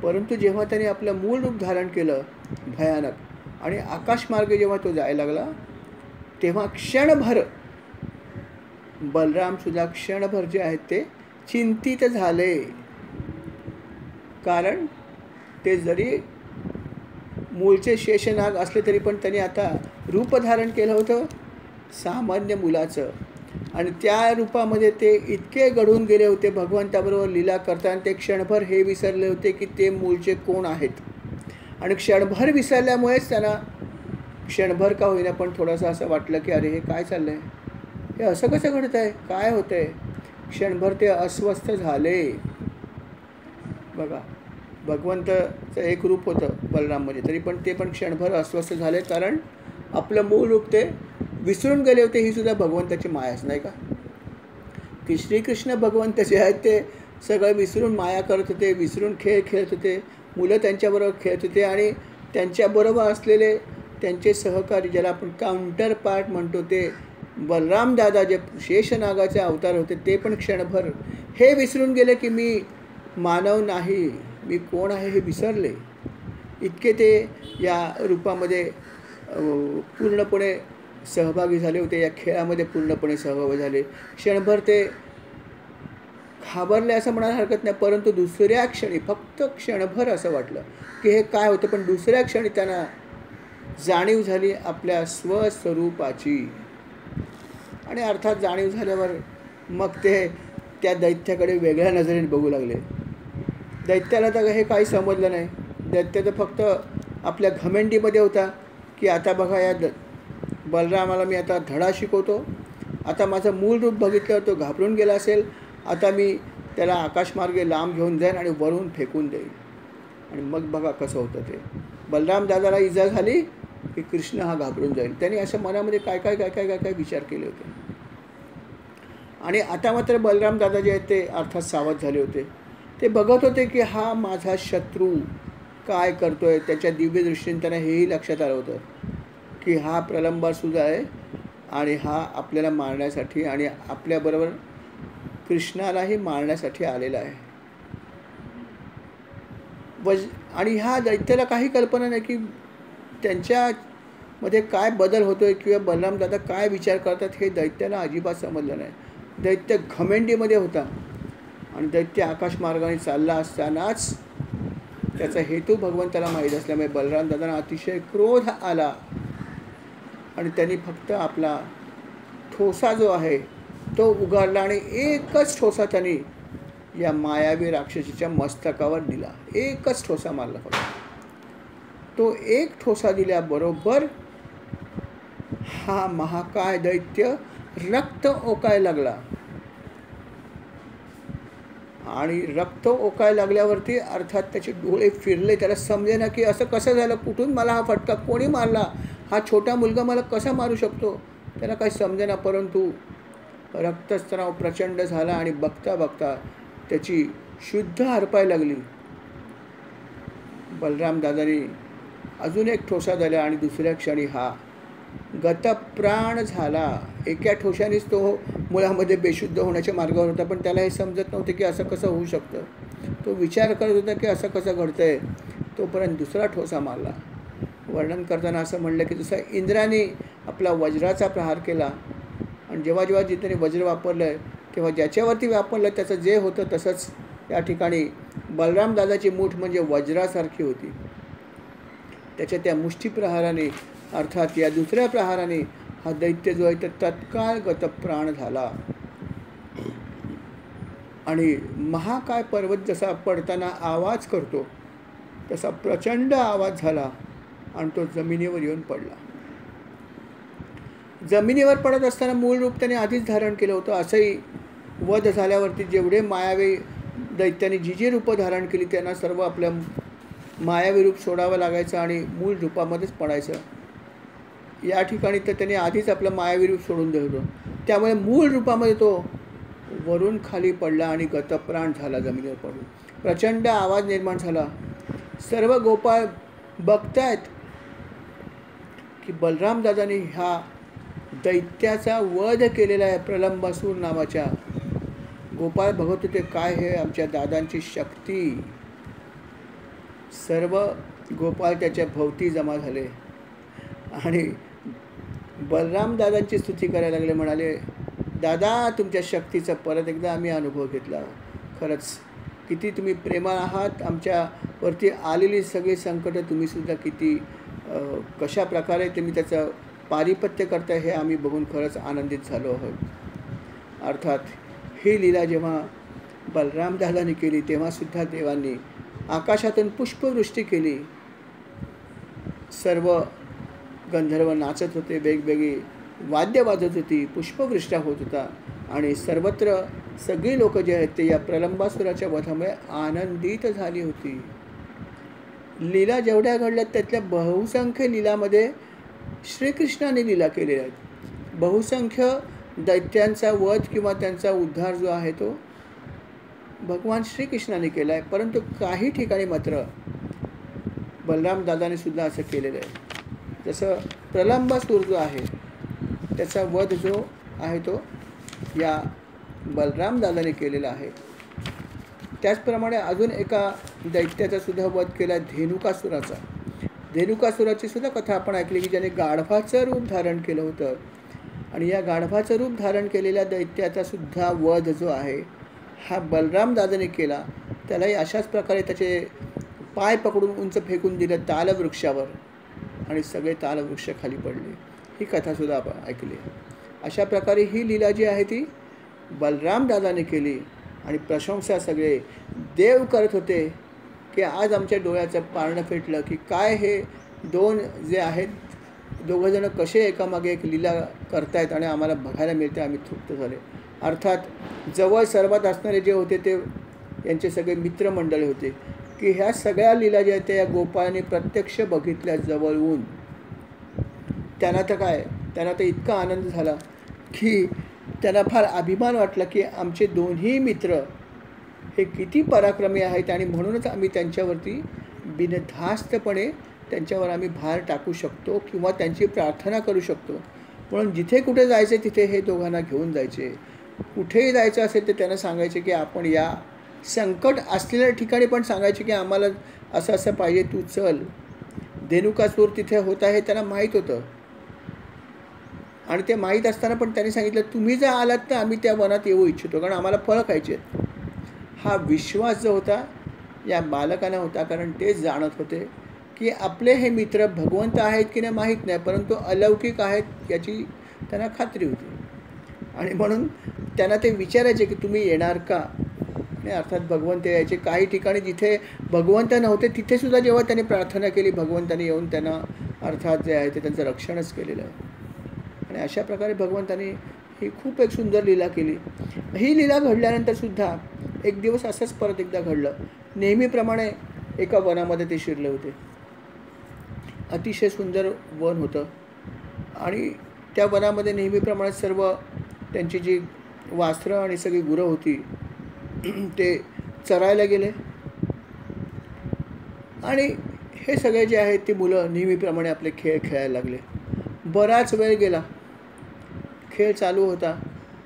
A: परंतु जेव्हा त्याने आपलं मूळ रूप धारण केलं भयानक आणि आकाशमार्गे जेव्हा तो जायला लागला, तेव्हा क्षणभर बलरामसुद्धा क्षणभर जे आहेत ते चिंतित झाले. कारण ते जरी मूळचे शेषनाग असले तरी पण त्यांनी आता रूप धारण केलं होतं सामान्य मुलाचं. आणि त्या रूपामध्ये ते इतके घडून गेले होते भगवंताबरोबर लीला करताना, ते क्षणभर हे विसरले होते की ते मूळचे कोण आहेत. आणि क्षणभर विसरल्यामुळेच त्यांना क्षणभर का होईना पण थोडंसं असं वाटलं की अरे हे काय चाललं आहे, हे असं कसं घडतं आहे, काय होतं आहे. क्षणभर ते अस्वस्थ झाले. बघा, भगवंताचं एक रूप होतं बलराममध्ये, तरी पण ते पण क्षणभर अस्वस्थ झाले. कारण आपलं मूळ रूप ते विसरून गेले होते. ही सुद्धा भगवंताची मायाच नाही का, की श्रीकृष्ण भगवंत जे आहेत ते सगळं विसरून माया करत होते, विसरून खेळ खेळत होते. मुलं त्यांच्याबरोबर खेळत होते आणि त्यांच्याबरोबर असलेले त्यांचे सहकारी, ज्याला आपण काउंटर पार्ट म्हणतो, ते बलराम दादा जे शेषनागाचे अवतार होते, ते पण क्षणभर हे विसरून गेले की मी मानव नाही, मी कोण आहे हे विसरले. इतके ते या रूपामध्ये पूर्णपणे सहभागी झाले होते, या खेळामध्ये पूर्णपणे सहभागी झाले. क्षणभर ते घाबरले असं म्हणायला हरकत नाही, परंतु दुसऱ्या क्षणी, फक्त क्षणभर असं वाटलं की हे काय होतं. पण दुसऱ्या क्षणी त्यांना जाणीव झाली आपल्या स्वस्वरूपाची. आणि अर्थात जाणीव झाल्यावर मग ते त्या दैत्याकडे वेगळ्या नजरेने बघू लागले. दैत्याला तर हे काही समजलं नाही. दैत्य तर फक्त आपल्या घमेंडीमध्ये होता की आता बघा या बलरामाला मी आता धडा शिकवतो. आता माझं मूळ रूप बघितल्यावर तो घाबरून गेला असेल, आता मी त्याला आकाशमार्गे लांब घेऊन जाईन आणि वरून फेकून देईन. आणि मग बघा कसं होतं ते. बलराम दादाला इजा झाली की कृष्ण हा घाबरून जाईल. त्यांनी असं मनामध्ये काय काय काय काय काय काय विचार केले होते. आणि आता मात्र बलराम दादा जे आहेत ते अर्थात सावध झाले होते. ते बघत होते की हा माझा शत्रू काय करतोय. त्याच्या दिव्य दृष्टीने त्यांना हेही लक्षात आलं होतं की हा प्रलंबासुद्धा आहे आणि हा आपल्याला मारण्यासाठी आणि आपल्याबरोबर कृष्णालाही मारण्यासाठी आलेला आहे. आणि ह्या दैत्याला काही कल्पना नाही की त्यांच्यामध्ये काय बदल होतो आहे किंवा बलराम दादा काय विचार करतात, हे दैत्याला अजिबात समजलं नाही. दैत्य घमेंडीमध्ये होता आणि दैत्य आकाशमार्गाने चालला असतानाच त्याचा हेतू भगवंताला माहीत असल्यामुळे बलराम दादांना अतिशय क्रोध आला आणि त्यांनी फक्त आपला ठोसा जो आहे तो उगारला आणि एकच ठोसा त्यांनी या मायावी राक्षसीच्या मस्तकावर दिला. एकच ठोसा मारला फक्त. तो एक ठोसा दिल्याबरोबर हा महाकाय दैत्य रक्त ओकायला लागला. आणि रक्त ओकायला लागल्यावरती अर्थात त्याचे डोळे फिरले. त्याला समजेना की असं कसं झालं, कुठून मला हा फटका कोणी मारला, हा छोटा मुलगा मला कसा मारू शकतो, त्याला काही समजेना. परंतु रक्तस्राव प्रचंड झाला आणि बघता बघता त्याची शुद्ध हरपायला लागली. बलराम दादानी अजून एक ठोसा दिला आणि दुसऱ्या क्षणी हा गतप्राण झाला. एका ठोशानेच तो मुळामध्ये बेशुद्ध होण्याच्या मार्गावर होता, पण त्याला हे समजत नव्हते की असं कसं होऊ शकतं. तो विचार करत होता की असं कसं घडतंय. तोपर्यंत दुसरा ठोसा मारला. वर्णन करताना असं म्हणलं की जसं इंद्राने आपला वज्राचा प्रहार केला आणि जेव्हा जेव्हा जिथे वज्र वापरलं तेव्हा ज्याच्यावरती वापरलं त्याचं जे होतं तसंच त्या ठिकाणी बलराम दादाची मूठ म्हणजे वज्रासारखी होती. त्याच्या त्या मुष्टी प्रहाराने अर्थात या दुसऱ्या प्रहाराने हा दैत्य जो आहे तर तत्काळ गतप्राण झाला. आणि महाकाय पर्वत जसा पडताना आवाज करतो तसा प्रचंड आवाज झाला आणि तो जमिनीवर येऊन पडला. जमिनीवर पडत असताना मूळ रूप त्याने आधीच धारण केलं होतं असंही वध झाल्यावरती जेवढे मायावी दैत्यांनी जी जी रूपं धारण केली त्यांना सर्व आपल्या मायावी रूप सोडावं लागायचं आणि मूळ रूपामध्येच पडायचं. या ठिकाणी तर त्याने आधीच आपलं मायावी रूप सोडून दिलं होतं. त्यामुळे मूळ रूपामध्ये तो वरून खाली पडला आणि गतप्राण झाला जमिनीवर पडून. प्रचंड आवाज निर्माण झाला. सर्व गोपाळ बघतायत की बलराम दादांनी ह्या दैत्याचा वध केलेला आहे. प्रलंबासूर नावाच्या गोपाळ बघत होते काय हे आमच्या दादांची शक्ती. सर्व गोपाळ त्याच्या भोवती जमा झाले आणि बलराम दादांची स्तुती करायला लागले. म्हणाले, दादा तुमच्या शक्तीचा परत एकदा आम्ही अनुभव घेतला. खरंच किती तुम्ही प्रेमळ आहात. आमच्यावरती आलेली सगळी संकटं तुम्हीसुद्धा किती कशा प्रकारे तुम्ही त्याचं पारिपत्य करताय हे आम्ही बघून खरंच आनंदित झालो आहोत. अर्थात ही लीला जेव्हा बलराम दादांनी केली तेव्हासुद्धा देवांनी आकाशातून पुष्पवृष्टी केली. सर्व गंधर्व नाचत होते, वेगवेगळी वाद्य वाजत होती, पुष्पवृष्टा होत होता आणि सर्वत्र सगळी लोक जे आहेत ते या प्रलंबासुराच्या वधामुळे आनंदित झाली होती. लीला जेवढ्या घडल्यात त्यातल्या बहुसंख्य लीलामध्ये श्रीकृष्णाने लीला केलेल्या आहेत. बहुसंख्य दैत्यांचा वध किंवा त्यांचा उद्धार जो आहे तो भगवान श्रीकृष्णाने केला आहे. परंतु काही ठिकाणी मात्र बलराम दादाने सुद्धा असं केलेलं आहे. जसं प्रलंबासूर जो आहे त्याचा वध जो आहे तो या बलराम दादाने केलेला आहे. त्याचप्रमाणे अजून एका दैत्याचा सुद्धा वध केला, धेनुकासुराचा. धेनुकासुराची सुद्धा कथा आपण ऐकली की ज्याने गाढवाचं रूप धारण केलं होतं आणि या गाढवाचं रूप धारण केलेल्या दैत्याचा सुद्धा वध जो आहे हा बलराम दादाने केला. त्यालाही अशाच प्रकारे त्याचे पाय पकडून उंच फेकून दिलं तालवृक्षावर आणि सगळे तालवृक्ष खाली पडले. ही कथासुद्धा आपण ऐकली. अशा प्रकारे ही लीला जी आहे ती बलराम दादाने केली आणि प्रशंसा सगळे देव करत होते की आज आमच्या डोळ्याचं पारणं फेटलं की काय हे दोन जे आहेत दोघंजणं कसे एकामागे एक लीला करतायत आणि आम्हाला बघायला मिळते. आम्ही तृप्त झाले. अर्थात जवळ सर्वात असणारे जे होते ते यांचे सगळे मित्रमंडळी होते की ह्या सगळ्या लीला ज्या आहेत त्या या गोपाळांनी प्रत्यक्ष बघितल्या जवळून. त्यांना तर इतका आनंद झाला की त्यांना फार अभिमान वाटला की आमचे दोन्ही मित्र हे किती पराक्रमी आहेत आणि म्हणूनच आम्ही त्यांच्यावरती बिनधास्तपणे त्यांच्यावर आम्ही भार टाकू शकतो किंवा त्यांची प्रार्थना करू शकतो. म्हणून जिथे कुठे जायचे तिथे हे दोघांना घेऊन जायचे. कुठेही जायचं असेल तर त्यांना सांगायचे की आपण या संकट असलेल्या ठिकाणी पण सांगायचे की आम्हाला असं असं पाहिजे, तू चल. धेनुकासूर तिथे होता हे त्यांना माहीत होतं आणि ते माहीत असताना पण त्यांनी सांगितलं तुम्ही जर आलात तर आम्ही त्या वनात येऊ इच्छितो कारण आम्हाला फळं खायचे. हा विश्वास जो होता या बालकांना होता कारण ते जाणत होते की आपले हे मित्र भगवंत आहेत की नाही माहीत नाही परंतु अलौकिक आहेत याची त्यांना खात्री होती. आणि म्हणून त्यांना ते विचारायचे की तुम्ही येणार का. नाही अर्थात भगवंत यायचे. काही ठिकाणी जिथे भगवंत नव्हते तिथेसुद्धा जेव्हा त्यांनी प्रार्थना केली भगवंतांनी येऊन त्यांना अर्थात जे आहे ते त्यांचं रक्षणच केलेलं आहे. आणि अशा प्रकारे भगवंतांनी ही खूप एक सुंदर लीला केली. ही लीला घडल्यानंतरसुद्धा एक दिवस असंच परत एकदा घडलं. नेहमीप्रमाणे एका वनामध्ये ते शिरले होते. अतिशय सुंदर वन होतं आणि त्या वनामध्ये नेहमीप्रमाणे सर्व त्यांची जी वासरं आणि सगळी गुरं होती ते चरायला गेले आणि हे सगळे जे आहेत ती मुलं नेहमीप्रमाणे आपले खेळ खेळायला लागले. बराच वेळ गेला. खेळ चालू होता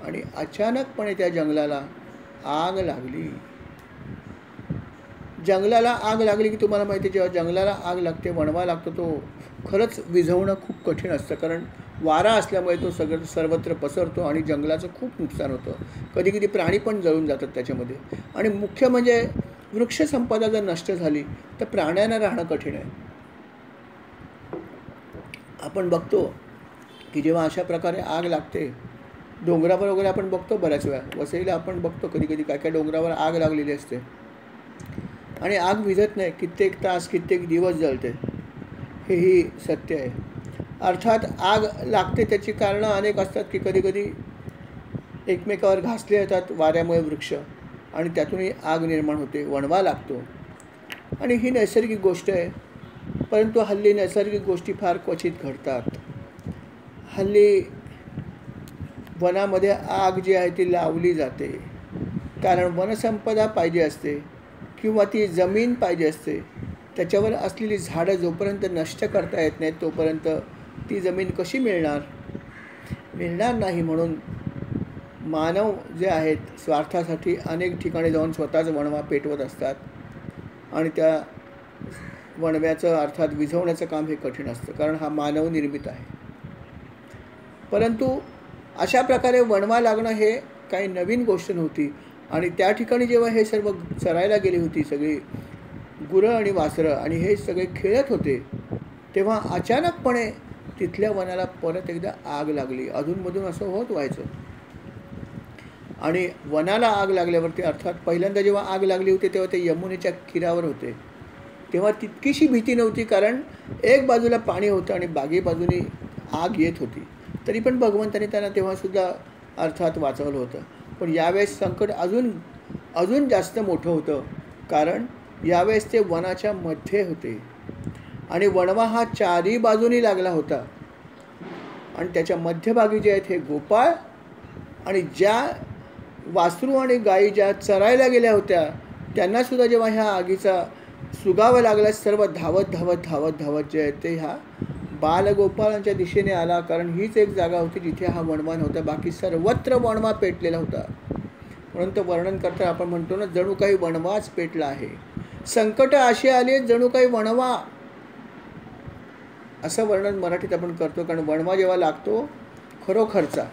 A: आणि अचानकपणे त्या जंगलाला आग लागली. जंगलाला आग लागली की तुम्हाला माहिती आहे जेव्हा जंगलाला आग लागते वणवा लागतो तो खरंच विझवणं खूप कठीण असतं कारण वारा असल्यामुळे तो सर्वत्र पसरतो आणि जंगलाचं खूप नुकसान होतं. कधी कधी प्राणी पण जळून जातात त्याच्यामध्ये. आणि मुख्य म्हणजे वृक्षसंपदा जर नष्ट झाली तर प्राण्यांना राहणं कठीण आहे. आपण बघतो की जेव्हा अशा प्रकारे आग लागते डोंगरावर वगैरे आपण बघतो बऱ्याच वेळा वसईला आपण बघतो कधी कधी काय काय डोंगरावर आग लागलेली असते आणि आग विझत नाही. कित्येक तास कित्येक दिवस जळते. हेही सत्य आहे. अर्थात आग लागते त्याची कारणं अनेक असतात की कधी कधी एकमेकावर घासले जातात वाऱ्यामुळे वृक्ष आणि त्यातूनही आग निर्माण होते, वणवा लागतो. आणि ही नैसर्गिक गोष्ट आहे. परंतु हल्ली नैसर्गिक गोष्टी फार क्वचित घडतात. हल्ली वनामध्ये आग जी आहे ती लावली जाते, कारण वनसंपदा पाहिजे असते किंवा ती जमीन पाहिजे असते. त्याच्यावर असलेली झाडं जोपर्यंत नष्ट करता येत नाहीत तोपर्यंत ती जमीन कशी मिळणार? मिळणार नाही. म्हणून मानव जे आहेत स्वार्थासाठी अनेक ठिकाणी जाऊन स्वतःच वणवा पेटवत असतात आणि त्या वणव्याचं अर्थात विझवण्याचं काम हे कठीण असतं, कारण हा मानव निर्मित आहे. परंतु अशा प्रकारे वणवा लागणं हे काही नवीन गोष्ट नव्हती. आणि त्या ठिकाणी जेव्हा हे सर्व चरायला गेली होती सगळी गुरं आणि वासरं आणि हे सगळे खेळत होते, तेव्हा अचानकपणे तिथल्या वनाला परत एकदा आग लागली. अधूनमधून असं होत व्हायचं. आणि वनाला आग लागल्यावरती अर्थात पहिल्यांदा जेव्हा आग लागली होती तेव्हा ते यमुनेच्या तीरावर होते. तेव्हा तितकीशी भीती नव्हती, कारण एक बाजूला पाणी होतं आणि बागी बाजूनी आग येत होती. तरी पण भगवंताने त्यांना तेव्हासुद्धा अर्थात वाचवलं होतं. पण यावेळेस संकट अजून जास्त मोठं होतं, कारण यावेळेस ते वनाच्या मध्ये होते आणि वणवा हा चारी बाजूनी लागला होता. आणि त्याच्या मध्यभागी जे आहेत हे गोपाळ आणि ज्या वासरू आणि गायी ज्या चरायला गेल्या होत्या त्यांनासुद्धा जेव्हा ह्या आगीचा सुगावा लागला, सर्व धावत धावत धावत धावत जे आहे ते ह्या बालगोपाळांच्या दिशेने आला. कारण हीच एक जागा होती जिथे हा वणवा नव्हता, बाकी सर्वत्र वणवा पेटलेला होता. म्हणून तो वर्णन करता आपण म्हणतो ना, जणू काही वणवाच पेटला आहे. संकट अशी आली जणू काही वणवा, असं वर्णन मराठीत आपण करतो. कारण वणवा जेव्हा लागतो खरोखरचा,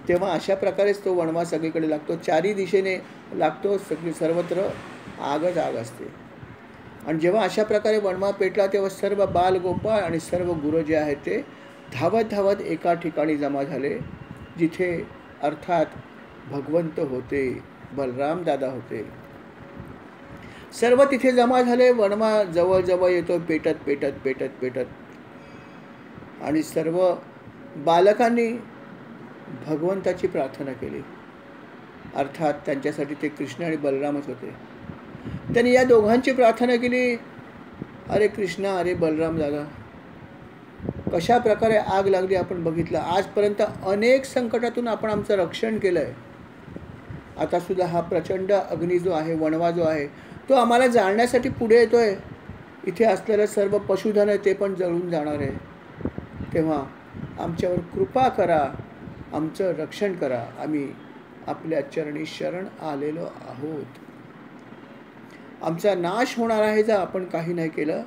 A: तेव्हा अशा प्रकारेच तो वणवा सगळीकडे लागतो, चारी दिशेने लागतो, सर्वत्र आगच आग असते. आणि जेव्हा अशा प्रकारे वणवा पेटला तेव्हा सर्व बालगोपाळ आणि सर्व गुरु जे आहेत ते धावत धावत एका ठिकाणी जमा झाले, जिथे अर्थात भगवंत होते, बलराम दादा होते. सर्व तिथे जमा झाले. वणवा जवळ जवळ येतो, पेटत पेटत पेटत पेटत. आणि सर्व बालकांनी भगवंताची प्रार्थना केली. अर्थात त्यांच्यासाठी ते कृष्ण आणि बलरामच होते. त्यांनी या दोघांची प्रार्थना केली, अरे कृष्णा, अरे बलराम दादा, कशा प्रकारे आग लागली आपण बघितलं. आजपर्यंत अनेक संकटातून आपण आमचं रक्षण केलं आहे. आता सुद्धा हा प्रचंड अग्नी जो आहे, वणवा जो आहे, तो आम्हाला जाळण्यासाठी पुढे येतो आहे. इथे असलेलं सर्व पशुधन आहे ते पण जळून जाणार आहे. तेव्हा आमच्यावर कृपा करा, आमचं रक्षण करा. आम्ही आपल्या चरणी शरण आलेलो आहोत. आमचा नाश होणार आहे जर आपण काही नाही केलं.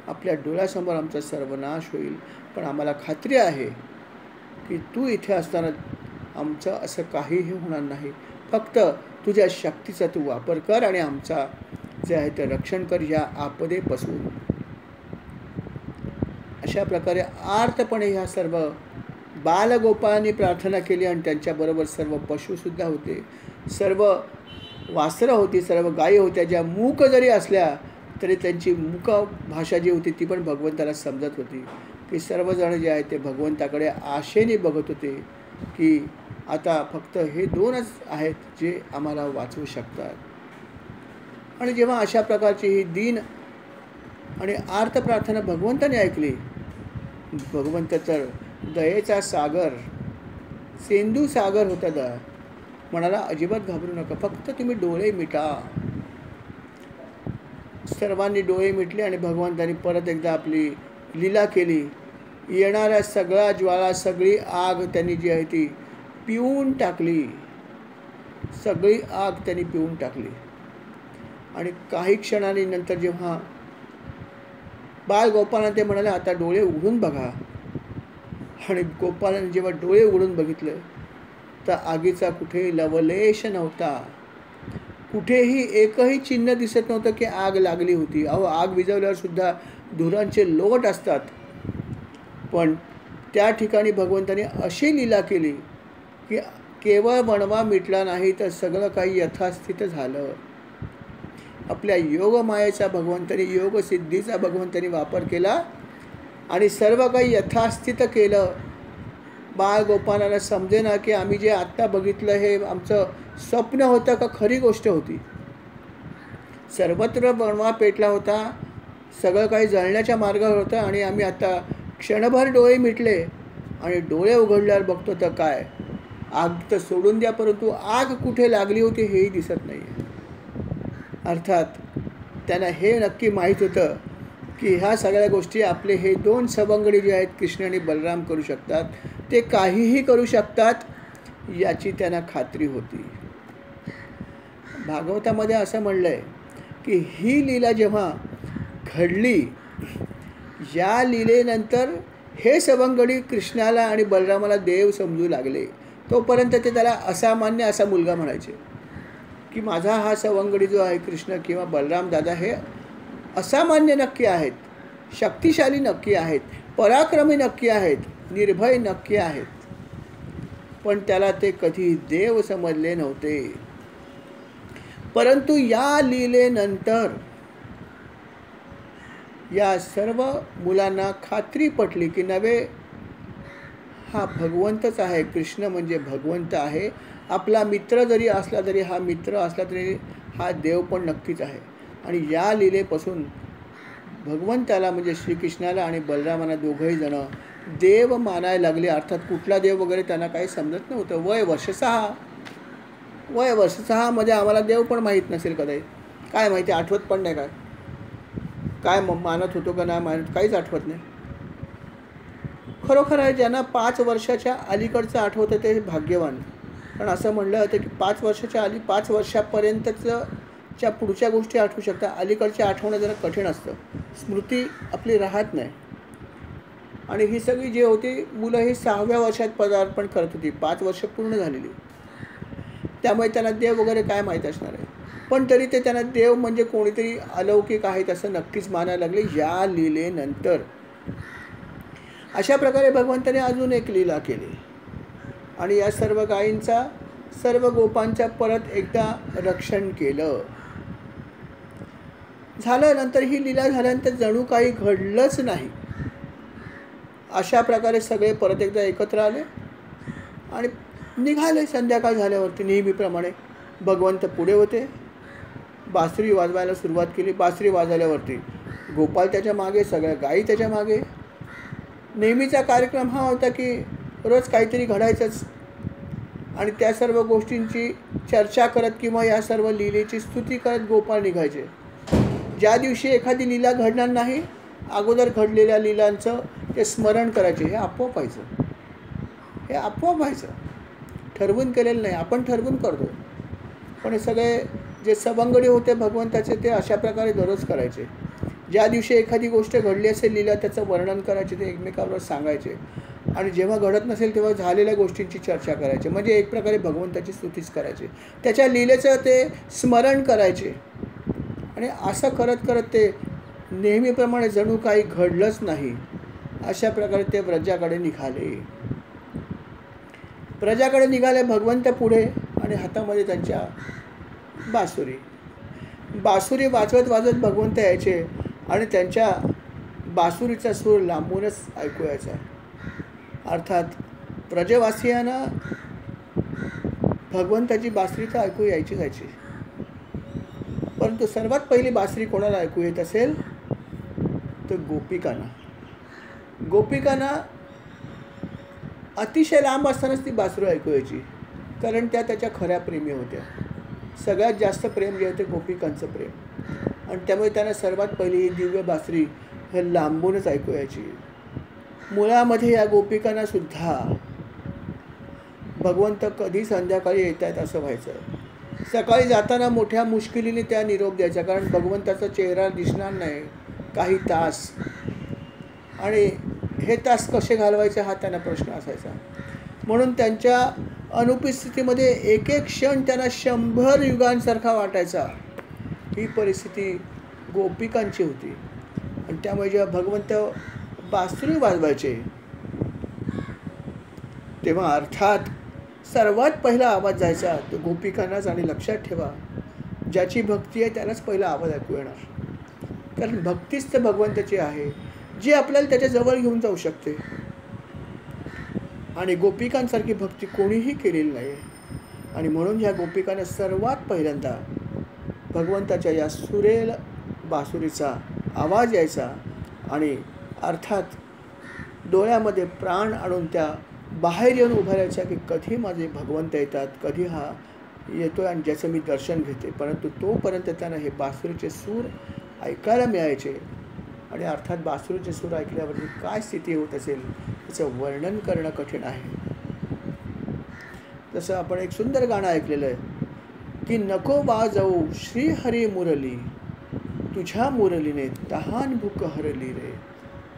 A: आपल्या डोळ्यासमोर आमचा सर्वनाश होईल. पण आम्हाला खात्री आहे की तू इथे असताना आमचं असं काहीही होणार नाही. फक्त तुझ्या शक्तीचा तू वापर कर आणि आमचा जे आहे ते रक्षण कर या आपदेपासून. अशा प्रकारे आर्तपणे ह्या सर्व बालगोपाळांनी प्रार्थना केली. आणि त्यांच्याबरोबर सर्व पशुसुद्धा होते, सर्व वासरं होती, सर्व गायी होत्या. ज्या मूक जरी असल्या तरी त्यांची मूक भाषा जी होती ती पण भगवंताला समजत होती. की सर्वजण जे आहे ते भगवंताकडे आशेने बघत होते की आता फक्त हे दोनच आहेत जे आम्हाला वाचवू शकतात. आणि जेव्हा अशा प्रकारची ही दीन आणि आर्त प्रार्थना भगवंताने ऐकली, भगवंत तर दयेचा सागर, सिंधू सागर होता दा, म्हणाला अजिबात घाबरू नका, फक्त तुम्ही डोळे मिटा. सर्वांनी डोळे मिटले आणि भगवंतांनी परत एकदा आपली लीला केली. येणाऱ्या सगळा ज्वाळा, सगळी आग त्यांनी जी आहे ती पिऊन टाकली. सगळी आग त्यांनी पिऊन टाकली. आणि काही क्षणांनी नंतर जेव्हा बालगोपाळांना ते म्हणाले आता डोळे उघडून बघा, आणि गोपाळांनी जेव्हा डोळे उघडून बघितले तर आगीचा कुठेही लवलेश नव्हता. कुठेही एकही चिन्ह दिसत नव्हतं की आग लागली होती. अहो, आग विझवल्यावर सुद्धा धुरांचे लोट असतात. पण त्या ठिकाणी भगवंताने अशी लीला केली की केवळ वणवा मिटला नाही तर सगळं काही यथास्थित झालं. आपल्या योगमायेचा भगवंतानी, योगसिद्धीचा भगवंतानी वापर केला आणि सर्व काही यथास्थित केलं. बाळ गोपाळाला समजेना की आम्ही जे आत्ता बघितलं हे आमचं स्वप्न होतं का खरी गोष्ट होती. सर्वत्र बनवा पेटला होता, सगळं काही जळण्याच्या मार्गावर होतं आणि आम्ही आता क्षणभर डोळे मिटले आणि डोळे उघडल्यावर बघतो तर काय, आग तर सोडून द्या, परंतु आग कुठे लागली होती हेही दिसत नाही. अर्थात त्यांना हे नक्की माहीत होतं की ह्या सगळ्या गोष्टी आपले हे दोन सवंगडी जे आहेत कृष्ण आणि बलराम करू शकतात, ते काहीही करू शकतात याची त्यांना खात्री होती. भागवतामध्ये असं म्हणलं आहे की ही लीला जेव्हा घडली, या लीलेनंतर हे सवंगडी कृष्णाला आणि बलरामाला देव समजू लागले. तोपर्यंत ते त्याला असामान्य असा मुलगा म्हणायचे की माझा हा सवंगडी जो आहे कृष्ण किंवा बलराम दादा हे असामान्य नक्की आहेत, शक्तिशाली नक्की आहेत, पराक्रमी नक्की आहेत, निर्भय नक्की आहेत. पण त्याला ते कधी देव समजले नव्हते. परंतु या लीलेनंतर या सर्व मुलांना खात्री पटली की नव्हे, हा भगवंतच आहे, कृष्ण म्हणजे भगवंत आहे. आपला मित्र जरी असला तरी हा मित्र असला तरी हा देव पण नक्कीच आहे. आणि या लीलेपासून भगवंताला म्हणजे श्रीकृष्णाला आणि बलरामाला दोघंही जण देव मानायला लागले. अर्थात कुठला देव वगैरे त्यांना काही समजत नव्हतं. वय वर्ष 6 मध्ये आम्हाला देव पण माहीत नसेल कधी, काय माहिती, आठवत पण नाही काय मानत होतो का नाही मानत काहीच आठवत नाही. खरोखर आहे ज्यांना 5 वर्षाच्या अलीकडचं आठवतं ते भाग्यवान. पण असं म्हणलं होतं की 5 वर्षापर्यंतच्या पुढच्या गोष्टी आठवू शकतात, अलीकडच्या आठवणं जरा कठीण असतं, स्मृती आपली राहत नाही. आणि ही सगळी जी होती मुलं ही 6व्या वर्षात पदार्पण करत होती, 5 वर्ष पूर्ण झालेली. त्यामुळे त्यांना देव वगैरे काय माहीत असणार आहे. पण तरी ते त्यांना देव म्हणजे कोणीतरी अलौकिक आहेत असं नक्कीच मानायला लागले या लीलेनंतर. अशा प्रकारे भगवंताने अजून एक लीला केली आणि या सर्व गायींचा, सर्व गोपांच्या परत एकदा रक्षण केलं. झाल्यानंतर ही लीला झाल्यानंतर जणू काही घडलंच नाही. अशा प्रकारे सगळे परत एकदा एकत्र आले आणि निघाले. संध्याकाळ झाल्यावरती नेहमीप्रमाणे भगवंत पुढे होते, बासरी वाजवायला सुरुवात केली. बासरी वाजवल्यावरती गोपाल त्याच्या मागे, सगळ्या गायी त्याच्या मागे. नेहमीचा कार्यक्रम हा होता की रोज काहीतरी घडायचंच आणि त्या सर्व गोष्टींची चर्चा करत किंवा या सर्व लीलेची स्तुती करत गोपाळ निघायचे. ज्या दिवशी एखादी लीला घडणार नाही, अगोदर घडलेल्या लीलांचं ते स्मरण करायचे. हे आपोआप व्हायचं, ठरवून केलेलं नाही, आपण ठरवून करतो. पण हे सगळे जे सवंगडी होते भगवंताचे ते अशा प्रकारे दररोज करायचे. ज्या दिवशी एखादी गोष्ट घडली असेल लीला, त्याचं वर्णन करायचे, ते एकमेकांवर सांगायचे आणि जेव्हा घडत नसेल तेव्हा झालेल्या गोष्टींची चर्चा करायची. म्हणजे एक प्रकारे भगवंताची स्तुतीच करायची, त्याच्या लीलेचं ते स्मरण करायचे. आणि असं करत करत ते नेहमीप्रमाणे जणू काही घडलंच नाही अशा प्रकारे ते व्रजाकडे निघाले. भगवंत पुढे आणि हातामध्ये त्यांच्या बासुरी वाजवत भगवंत यायचे आणि त्यांच्या बासुरीचा सूर लांबूनच ऐकू यायचा. अर्थात व्रजवासियांना भगवंताची बासरी तर ऐकू यायची. परंतु सर्वात पहिली बासरी कोणाला ऐकू येत असेल तर गोपिकांना अतिशय लांब असतानाच ती बासरी ऐकू यायची, कारण त्या त्याच्या खऱ्या प्रेमी होत्या. सगळ्यात जास्त प्रेम जे होते गोपिकांचं प्रेम, आणि त्यामुळे त्यांना सर्वात पहिली ही दिव्य बासरी हे लांबूनच ऐकू यायची. मुळामध्ये या गोपिकांना सुद्धा भगवंत कधी संध्याकाळी येत आहेत असं व्हायचं. सकाळी जाताना मोठ्या मुश्किलीने त्या निरोप द्यायचा, कारण भगवंताचा चेहरा दिसणार नाही काही तास, आणि हे तास कसे घालवायचे हा त्यांना प्रश्न असायचा. म्हणून त्यांच्या अनुपस्थितीमध्ये एक एक क्षण त्यांना 100 युगांसारखा वाटायचा. ही परिस्थिती गोपिकांची होती. आणि त्यामुळे जेव्हा भगवंत बासरी वाजवायचे तेव्हा अर्थात सर्वात पहिला आवाज जायचा तो गोपिकांनाच. आणि लक्षात ठेवा, ज्याची भक्ती आहे त्यालाच पहिला आवाज ऐकू येणार, कारण भक्तीच तर भगवंताची आहे जी आपल्याला त्याच्या जवळ घेऊन जाऊ शकते. आणि गोपिकांसारखी भक्ती कोणीही केलेली नाही. आणि म्हणून ह्या गोपिकांना सर्वात पहिल्यांदा भगवंताच्या या सुरेल बासुरीचा आवाज यायचा आणि अर्थात डोळ्यामध्ये प्राण आणून त्या बाहेर येऊन उभ्या राहायच्या की कधी माझे भगवंत येतात, कधी हा येतो आणि ज्याचं मी दर्शन घेते. परंतु तोपर्यंत त्यांना हे बासुरीचे सूर ऐकायला मिळायचे. आणि अर्थात बासुरीचे सूर ऐकल्यावरती काय स्थिती होत असेल त्याचं वर्णन करणं कठीण आहे. जसं आपण एक सुंदर गाणं ऐकलेलं आहे की नको वाजवू श्रीहरी मुरली, तुझ्या मुरलीने तहान भूक हरली रे,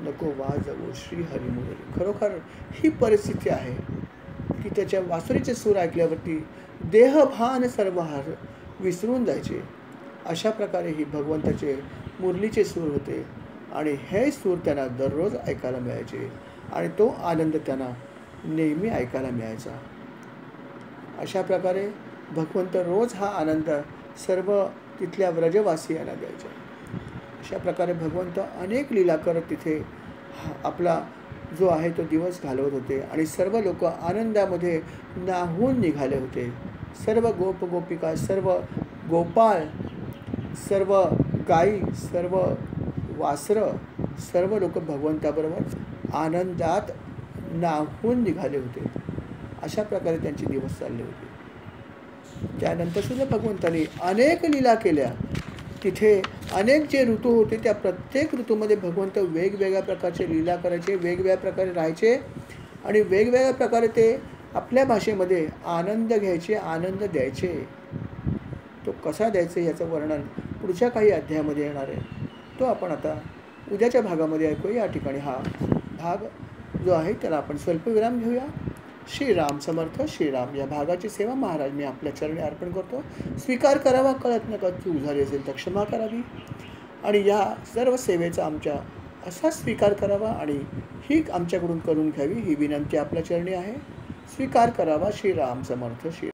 A: नको वाजवू श्रीहरी मुरली. खरोखर ही परिस्थिती आहे की त्याच्या बासुरीचे सूर ऐकल्यावरती देहभान सर्व विसरून जायचे. अशा प्रकारे ही भगवंताचे मुरलीचे सूर होते आणि हे सूर त्यांना दररोज ऐकायला मिळायचे आणि तो आनंद त्यांना नेहमी ऐकायला मिळायचा. अशा प्रकारे भगवंत रोज हा आनंद सर्व तिथल्या व्रजवासियांना द्यायचे. अशा प्रकारे भगवंत अनेक लीला करत तिथे आपला जो आहे तो दिवस घालवत होते आणि सर्व लोक आनंदामध्ये न्हाऊन निघाले होते. सर्व गोप गोपिका, सर्व गोपाळ, सर्व गायी, सर्व वासरं, सर्व लोक भगवंताबरोबर आनंदात न्हाऊन निघाले होते. अशा प्रकारे त्यांचे दिवस चालले होते. त्यानंतर सुद्धा भगवंताने अनेक लीला केल्या. तिथे अनेक जे ऋतू होते त्या प्रत्येक ऋतूमध्ये भगवंत वेगवेगळ्या प्रकारचे लीला करायचे, वेगवेगळ्या प्रकारे राहायचे आणि वेगवेगळ्या प्रकारे ते आपल्या भाषेमध्ये आनंद घ्यायचे, आनंद द्यायचे. तो कसा द्यायचा याचं वर्णन पुढच्या काही अध्यायामध्ये येणार आहे. तो आपण आता उद्याच्या भागामध्ये ऐकू. या ठिकाणी हा भाग जो आहे त्याला आपण स्वल्पविराम घेऊया. श्रीराम समर्थ. श्रीराम. या भागाची सेवा महाराज मी आपल्या चरणी अर्पण करतो. स्वीकार करावा. कळत न कळत चूक झाली असेल तर क्षमा करावी आणि या सर्व सेवेचा आमच्या असा स्वीकार करावा आणि ही आमच्याकडून करून घ्यावी ही विनंती आपल्या चरणी आहे. स्वीकार करावा. श्रीराम समर्थ. श्री